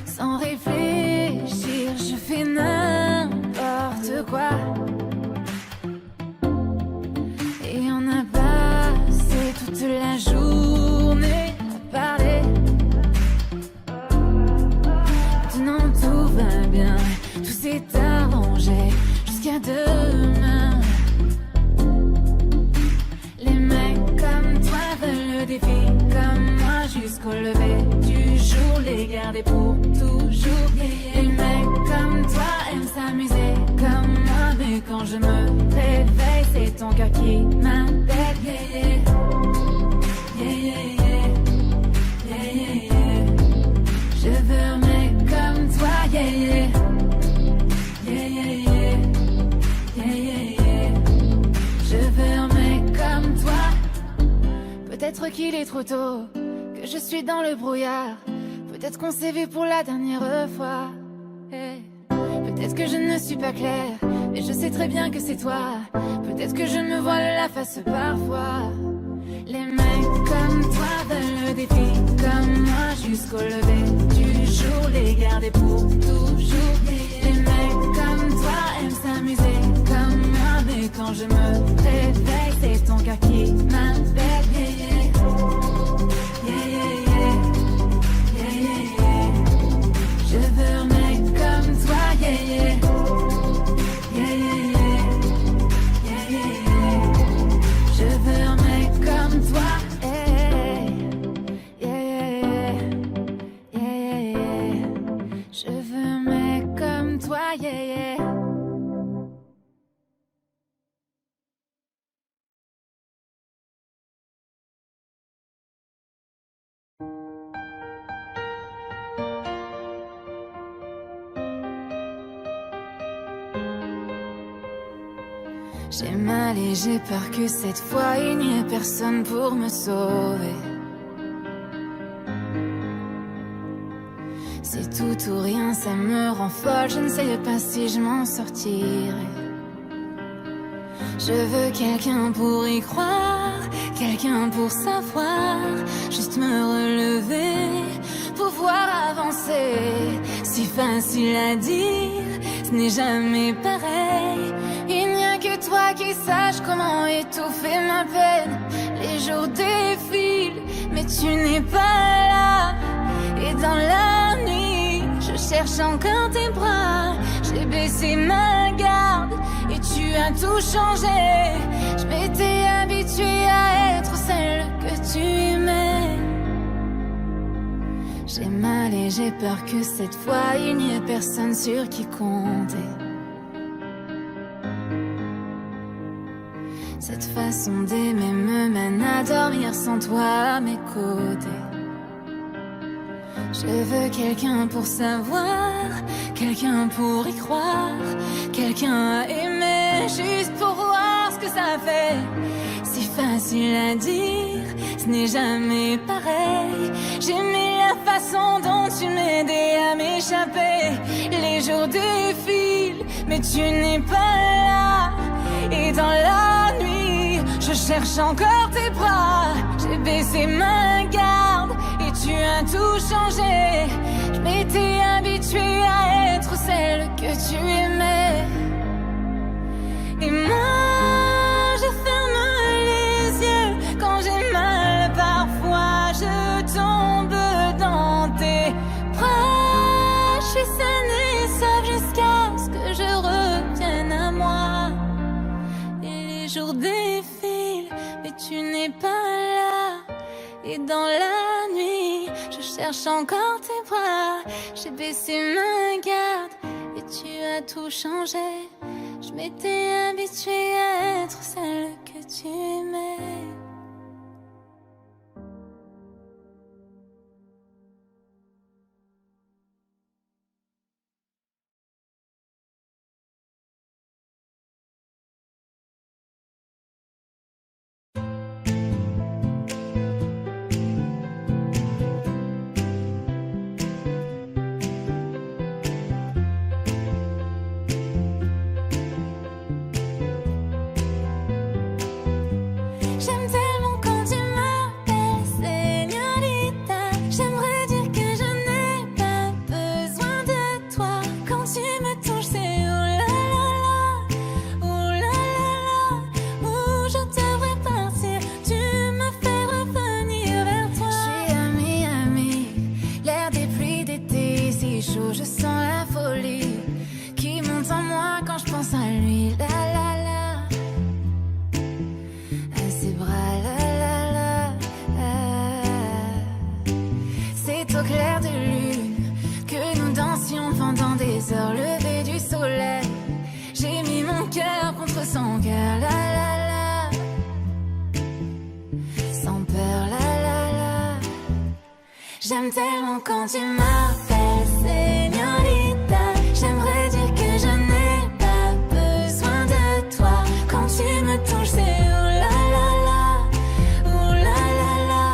sans réfléchir, je fais n'importe quoi. Et on a passé toute la journée à parler. Maintenant tout va bien, tout s'est arrangé jusqu'à demain. Les mecs comme toi veulent le défi, comme moi jusqu'au lever du jour, les garder pour toujours. Les mecs comme toi aiment s'amuser comme moi, mais quand je me réveille, c'est ton cœur qui m'appelle. Yeah, yeah, yeah, yeah, yeah, yeah, yeah. Je veux un mec comme toi, yeah, yeah, yeah, qu'il est trop tôt, que je suis dans le brouillard. Peut-être qu'on s'est vu pour la dernière fois. Peut-être que je ne suis pas claire, mais je sais très bien que c'est toi. Peut-être que je me voile la face parfois. Les mecs comme toi veulent le défi, comme moi jusqu'au lever du jour, les garder pour toujours. Les mecs comme toi aiment s'amuser comme moi, mais quand je me réveille, c'est ton cœur qui m'appelle. Yeah, yeah, yeah. Yeah, yeah, yeah. Je veux un mec comme toi, yeah, yeah. Yeah, yeah, yeah. Yeah, yeah, yeah. Je veux un mec comme toi, yeah. Yeah, yeah, yeah. Yeah, yeah, yeah. Je veux un mec comme toi, yeah, yeah. J'ai mal et j'ai peur que cette fois il n'y ait personne pour me sauver. C'est tout ou rien, ça me rend folle, je ne sais pas si je m'en sortirai. Je veux quelqu'un pour y croire, quelqu'un pour savoir, juste me relever, pouvoir avancer. Si facile à dire, ce n'est jamais pareil. Il n'y a que toi qui sache comment étouffer ma peine. Les jours défilent, mais tu n'es pas là. Et dans la nuit, je cherche encore tes bras. J'ai baissé ma garde et tu as tout changé. Je m'étais habituée à être celle que tu aimais. J'ai mal et j'ai peur que cette fois il n'y ait personne sur qui compter. Cette façon d'aimer me mène à dormir sans toi à mes côtés. Je veux quelqu'un pour savoir, quelqu'un pour y croire, quelqu'un à aimer juste pour voir ce que ça fait. Si facile à dire, ce n'est jamais pareil. J'aimais la façon dont tu m'aidais à m'échapper. Les jours défilent, mais tu n'es pas là. Et dans la nuit, je cherche encore tes bras. J'ai baissé ma garde et tu as tout changé. Je m'étais habituée à être celle que tu aimais. Et moi, je ferme les yeux quand j'ai mal. Parfois, je tombe dans tes bras. Je suis saine et sauve jusqu'à ce que je revienne à moi. Les jours défilent, mais tu n'es pas là. Et dans la nuit, je cherche encore tes bras. J'ai baissé ma garde et tu as tout changé. Je m'étais habituée à être celle que tu aimais. J'aime tellement quand tu m'appelles señorita. J'aimerais dire que je n'ai pas besoin de toi. Quand tu me touches, c'est oh là là là, oh là là là. Où je devrais partir, tu me fais revenir vers toi. Je suis à Miami, l'air des pluies d'été, si chaud, je sens la folie qui monte en moi quand je pense à lui. La la la. Au clair de lune, que nous dansions pendant des heures levées du soleil. J'ai mis mon cœur contre son cœur, la la la. Sans peur, la la la. J'aime tellement quand tu m'appelles señorita. J'aimerais dire que je n'ai pas besoin de toi. Quand tu me touches, c'est oh là là là, oh là là là.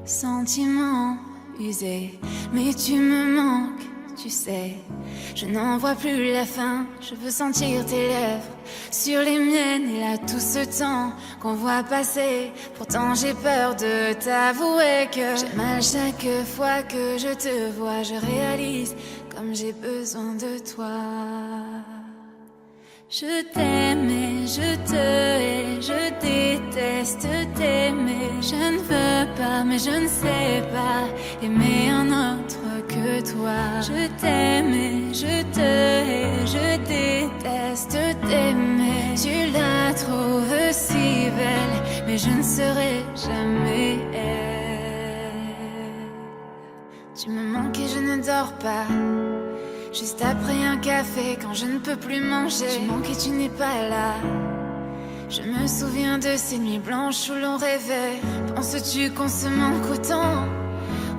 Sentiment usé, mais tu me manques, tu sais. Je n'en vois plus la fin, je veux sentir tes lèvres sur les miennes. Et là tout ce temps qu'on voit passer, pourtant j'ai peur de t'avouer que j'ai mal chaque fois que je te vois. Je réalise comme j'ai besoin de toi. Je t'aime et je te hais, je déteste t'aimer. Je ne veux pas, mais je ne sais pas aimer un autre que toi. Je t'aime et je te hais, je déteste t'aimer. Tu la trouves si belle, mais je ne serai jamais elle. Tu me manques et je ne dors pas. Juste après un café, quand je ne peux plus manger, tu manques et tu n'es pas là. Je me souviens de ces nuits blanches où l'on rêvait. Penses-tu qu'on se manque autant?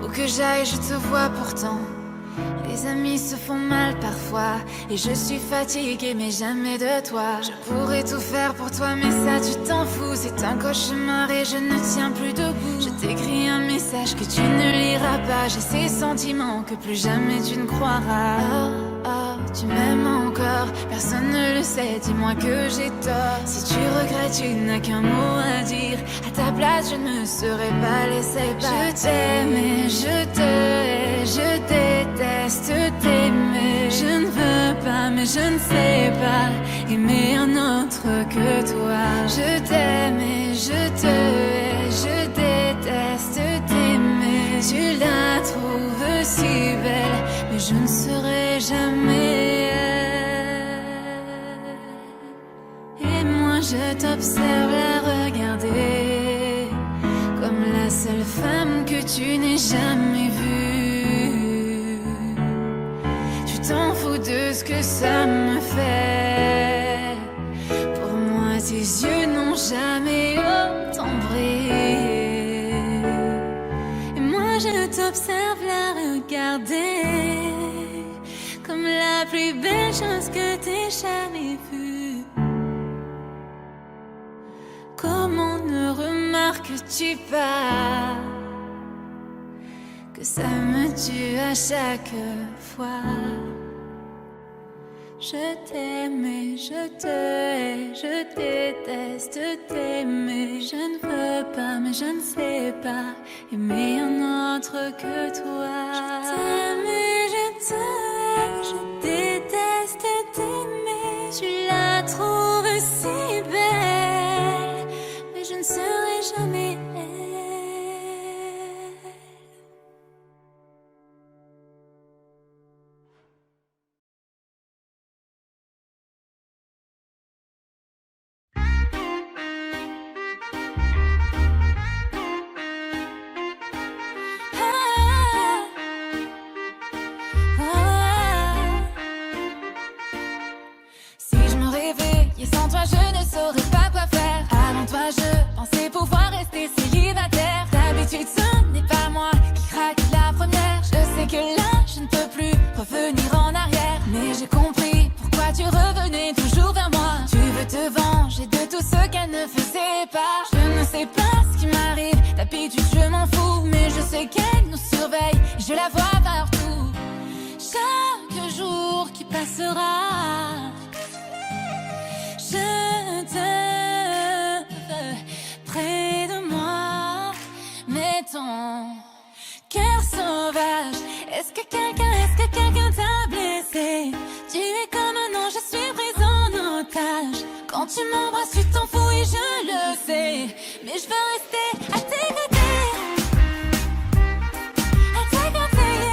Où que j'aille, je te vois pourtant. Les amis se font mal parfois, et je suis fatiguée mais jamais de toi. Je pourrais tout faire pour toi mais ça tu t'en fous. C'est un cauchemar et je ne tiens plus debout. Je t'écris un message que tu ne liras pas. J'ai ces sentiments que plus jamais tu ne croiras. Oh, oh, tu m'aimes encore, personne ne le sait, dis-moi que j'ai tort. Si tu regrettes, tu n'as qu'un mot à dire. À ta place, je ne me serais pas laissé partir. Je t'aime et je te hais, je déteste t'aimer. Je ne veux pas, mais je ne sais pas aimer un autre que toi. Je t'aime et je te hais, je déteste t'aimer. Tu la trouves si belle, mais je ne serai jamais elle. Et moi je t'observe la regarder comme la seule femme que tu n'aies jamais vue. Tu t'en fous de ce que ça me fait. Pour moi tes yeux n'ont jamais autant brillé. Et moi je t'observe la regarder comme la plus belle chose que t'aies jamais vue. Comment ne remarques-tu pas que ça me tue à chaque fois? Je t'aime et je te hais, je déteste t'aimer. Je ne veux pas, mais je ne sais pas aimer un autre que toi. Je t'aime et je te hais, je déteste t'aimer. Tu la trouves si belle, mais je ne serai jamais elle. Si je me réveillais sans toi, je ne saurais pas quoi faire. Avant toi, je pensais pouvoir rester célibataire. D'habitude, ce n'est pas moi qui craque la première. Je sais que là, je ne peux plus revenir en arrière. Mais j'ai compris pourquoi tu revenais toujours vers moi. Tu veux te venger de tout ce qu'elle ne faisait pas. Je ne sais pas ce qui m'arrive, d'habitude je m'en fous. Mais je sais qu'elle nous surveille, je la vois partout. Chaque jour qui passera, je te veux près de moi. Mais ton cœur sauvage, est-ce que quelqu'un t'a blessé? Tu es comme un ange, je suis prise en otage. Quand tu m'embrasses, tu t'en fous et je le sais. Mais je veux rester à tes côtés. À tes côtés,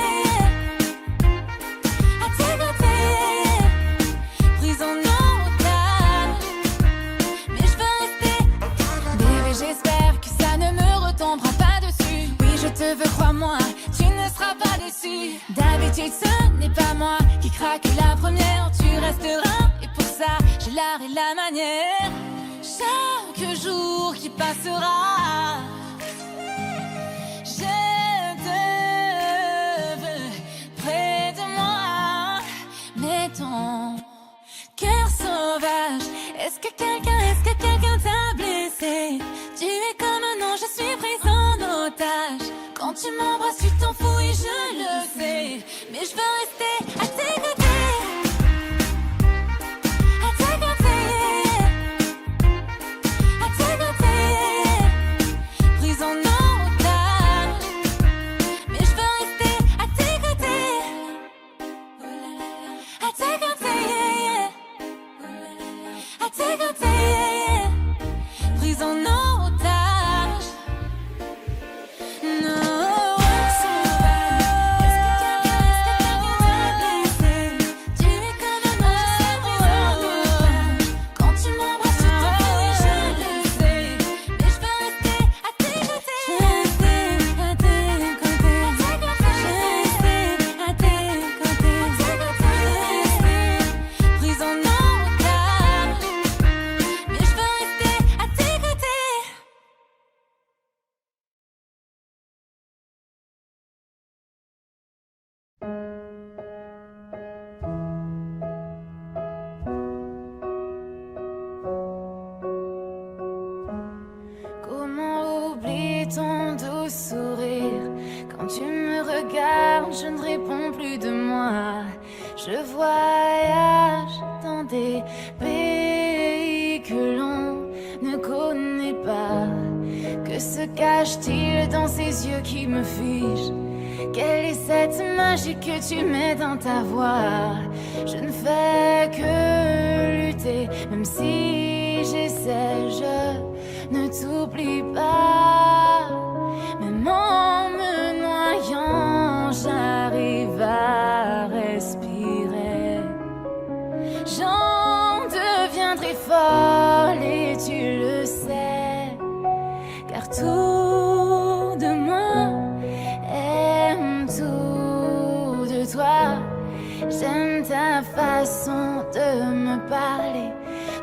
à tes côtés. Prise en otage, mais je veux rester. Bébé, j'espère que ça ne me retombera pas dessus. Oui, je te veux, crois-moi, tu ne seras pas déçu. D'habitude, ce n'est pas moi qui craque la première. Tu resteras, et pour ça, j'ai l'art et la manière. Chaque jour qui passera, je te veux près de moi. Mais ton cœur sauvage, est-ce que quelqu'un t'a blessé? Tu es comme un ange, je suis prise en otage. sourire. Quand tu me regardes, je ne réponds plus de moi. Je voyage dans des pays que l'on ne connaît pas. Que se cache-t-il dans ces yeux qui me figent? Quelle est cette magie que tu mets dans ta voix? Je ne fais que lutter, même si j'essaie, je ne t'oublie pas. Même en me noyant, j'arrive à respirer. J'en deviendrai folle et tu le sais, car tout de moi aime tout de toi. J'aime ta façon de me parler,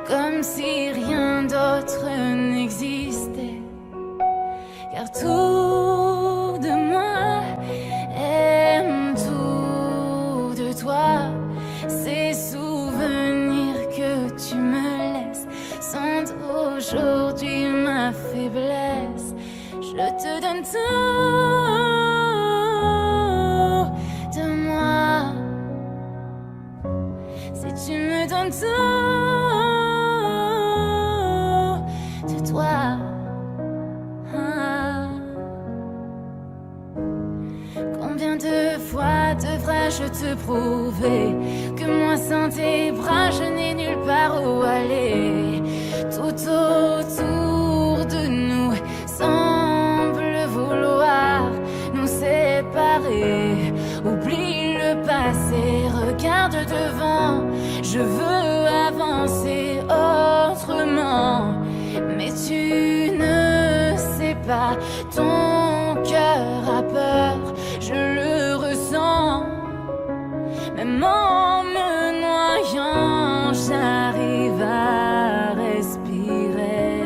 comme si rien d'autre n'existait. Car tout de moi aime tout de toi. Ces souvenirs que tu me laisses sont aujourd'hui ma faiblesse. Je te donne tout de moi. Si tu me donnes tout de toi. Combien de fois devrais-je te prouver que moi sans tes bras je n'ai nulle part où aller? Tout autour de nous semble vouloir nous séparer. Oublie le passé, regarde devant. Je veux avancer autrement, mais tu ne sais pas, ton cœur a peur, je le ressens. Même en me noyant, j'arrive à respirer.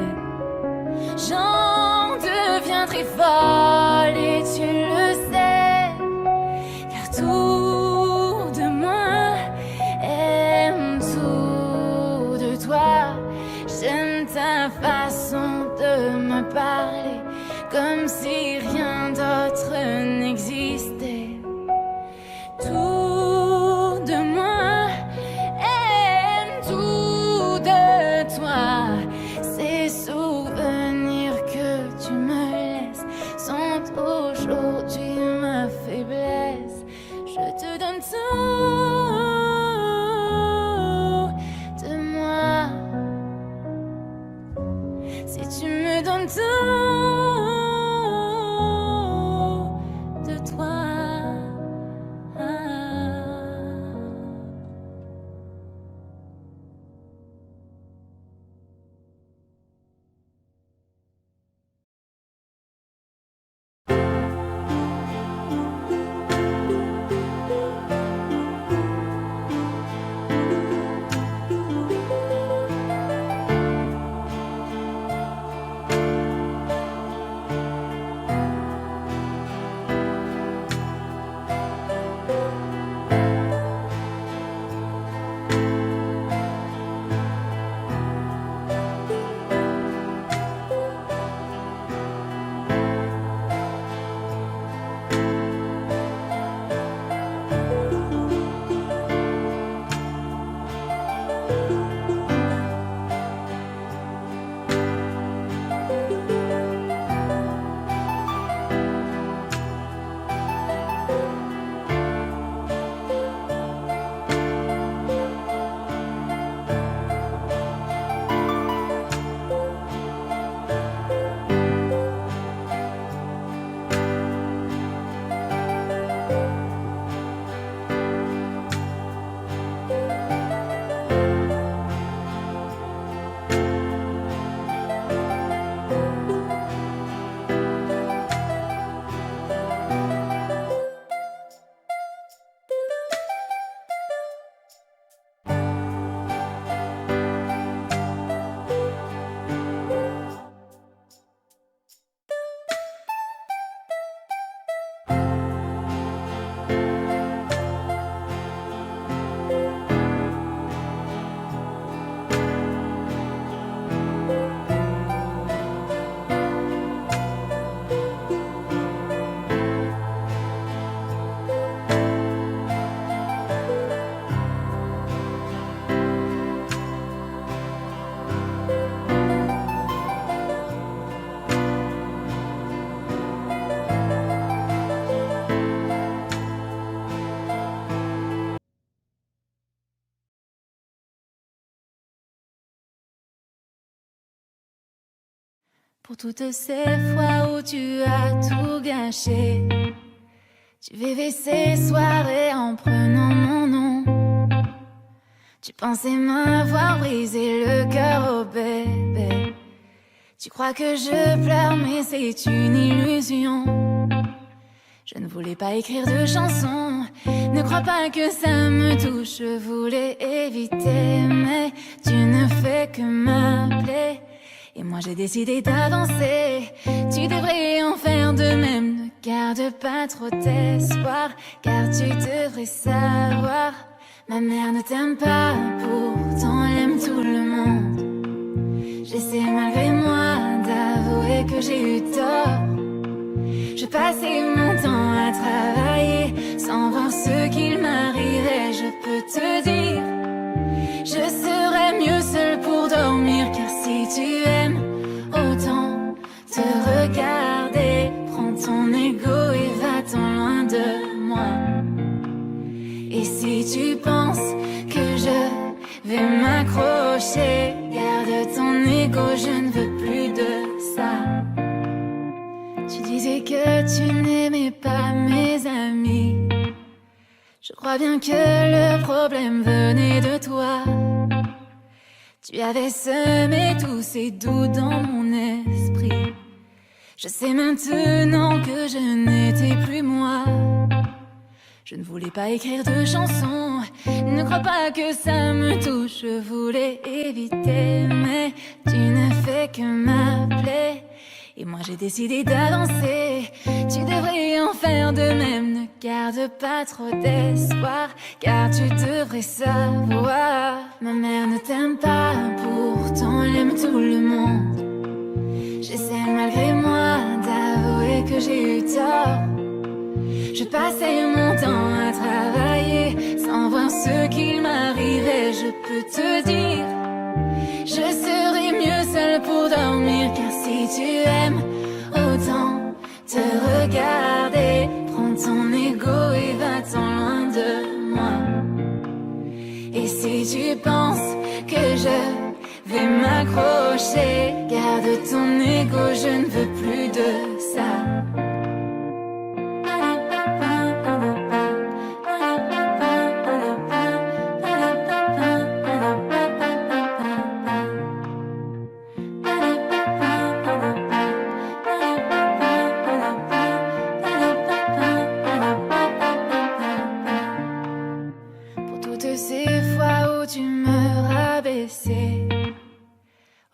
J'en deviendrai folle et tu le sais, car tout de moi aime tout de toi. J'aime ta façon de me parler, comme si rien d'autre n'existait. Tout de moi aime tout de toi. Ces souvenirs que tu me laisses sont aujourd'hui ma faiblesse. Je te donne tout de moi. Si tu me donnes tout de toi. Pour toutes ces fois où tu as tout gâché. Tu vivais ces soirées en prenant mon nom. Tu pensais m'avoir brisé le cœur, oh bébé. Tu crois que je pleure mais c'est une illusion. Je ne voulais pas écrire de chansons. Ne crois pas que ça me touche. Je voulais éviter mais tu ne fais que m'appeler. Et moi j'ai décidé d'avancer. Tu devrais en faire de même. Ne garde pas trop d'espoir, car tu devrais savoir, ma mère ne t'aime pas, pourtant elle aime tout le monde. J'essaie malgré moi d'avouer que j'ai eu tort. Je passais mon temps à travailler sans voir ce qu'il m'arrivait. Je peux te dire, je serais mieux seule pour dormir. Car si tu aimes autant te regarder, prends ton ego et va-t'en loin de moi. Et si tu penses que je vais m'accrocher, garde ton ego, je ne veux plus de ça. Tu disais que tu n'aimais pas mes amis. Je crois bien que le problème venait de toi. Tu avais semé tous ces doutes dans mon esprit. Je sais maintenant que je n'étais plus moi. Je ne voulais pas écrire de chansons. Ne crois pas que ça me touche. Je voulais éviter, mais tu ne fais que m'appeler. Et moi j'ai décidé d'avancer. Tu devrais en faire de même. Ne garde pas trop d'espoir, car tu devrais savoir, ma mère ne t'aime pas, pourtant elle aime tout le monde. J'essaie malgré moi d'avouer que j'ai eu tort. Je passais mon temps à travailler sans voir ce qu'il m'arrivait. Je peux te dire, je serais mieux seule pour dormir. Car si tu aimes autant te regarder, prends ton ego et va-t'en loin de moi. Et si tu penses que je vais m'accrocher, garde ton ego, je ne veux plus de ça.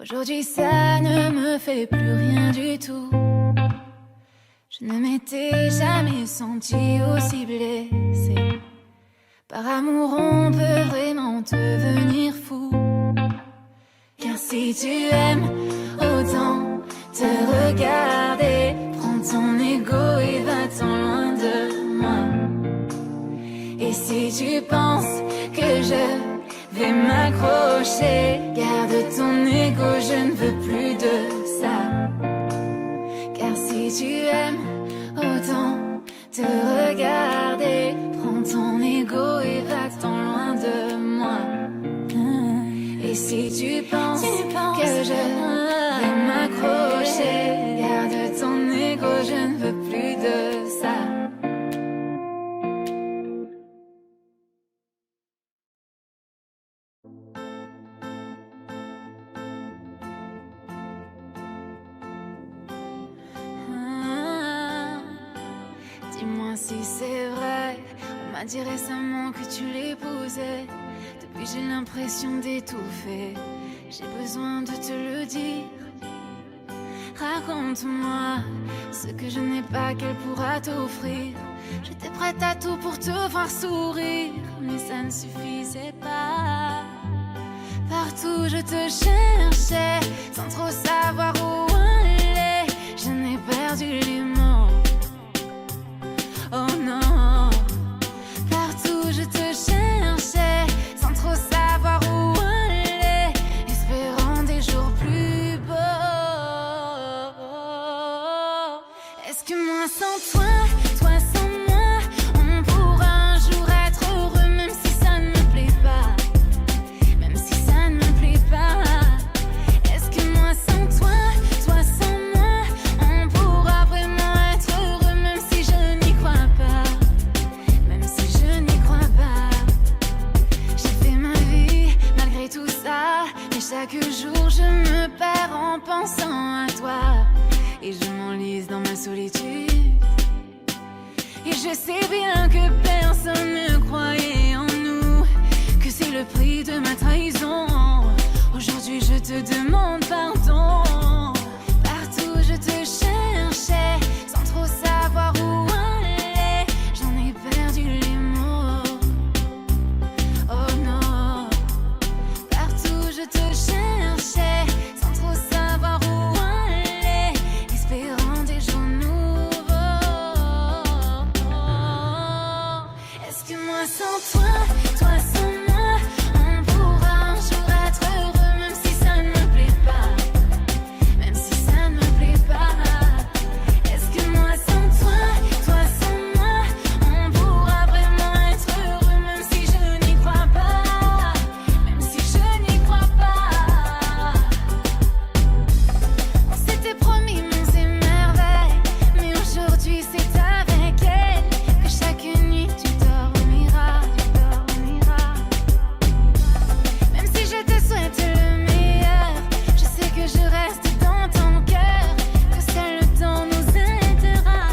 Aujourd'hui ça ne me fait plus rien du tout. Je ne m'étais jamais sentie aussi blessée. Par amour on peut vraiment devenir fou. Car si tu aimes autant te regarder, prends ton ego et va-t'en loin de moi. Et si tu penses que je vais m'accrocher, garde ton ego, je ne veux plus de ça. Car si tu aimes autant te regarder, prends ton ego et va-t'en loin de moi. Et si tu penses que je vais m'accrocher, garde ton ego, je ne veux plus de ça. Dis-moi si c'est vrai, on m'a dit récemment que tu l'épousais. Depuis j'ai l'impression d'étouffer, j'ai besoin de te le dire. Raconte-moi ce que je n'ai pas qu'elle pourra t'offrir. J'étais prête à tout pour te voir sourire, mais ça ne suffisait pas. Partout je te cherchais, sans trop savoir où aller. Je n'ai perdu les mots. Oh non, partout je te cherchais, sans trop savoir où aller, espérant des jours plus beaux. Est-ce que moi sans toi, toi sans moi, on pourra un jour être heureux, même si ça ne me plaît pas, même si ça ne me plaît pas. Est-ce que moi sans toi, toi sans en pensant à toi. Et je m'enlise dans ma solitude. Et je sais bien que personne ne croyait en nous, que c'est le prix de ma trahison. Aujourd'hui je te demande pardon. Partout je te cherchais, sans trop savoir où aller. J'en ai perdu les mots. Oh non. Partout je te cherchais, sans trop savoir où aller, espérant des jours nouveaux. Est-ce que moi sans toi, toi sans moi, on pourra un jour être heureux, même si ça ne me plaît pas, même si ça ne me plaît pas. Est-ce que moi sans toi, toi sans moi, on pourra vraiment être heureux, même si je n'y crois pas, même si je n'y crois pas. On s'était promis monts et merveilles, mais aujourd'hui c'est avec elle que chaque nuit tu dormiras, tu dormiras. Même si je te souhaite le meilleur, je sais que je reste dans ton cœur, que seul le temps nous aidera.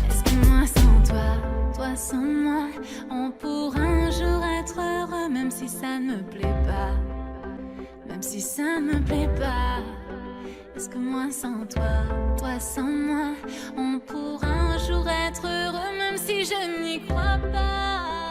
Est-ce que moi sans toi, toi sans moi, on pourra un jour être heureux, même si ça ne me plaît pas, même si ça ne me plaît pas. Est-ce que moi sans toi, toi sans moi, on pourra un jour être heureux, même si je n'y crois pas.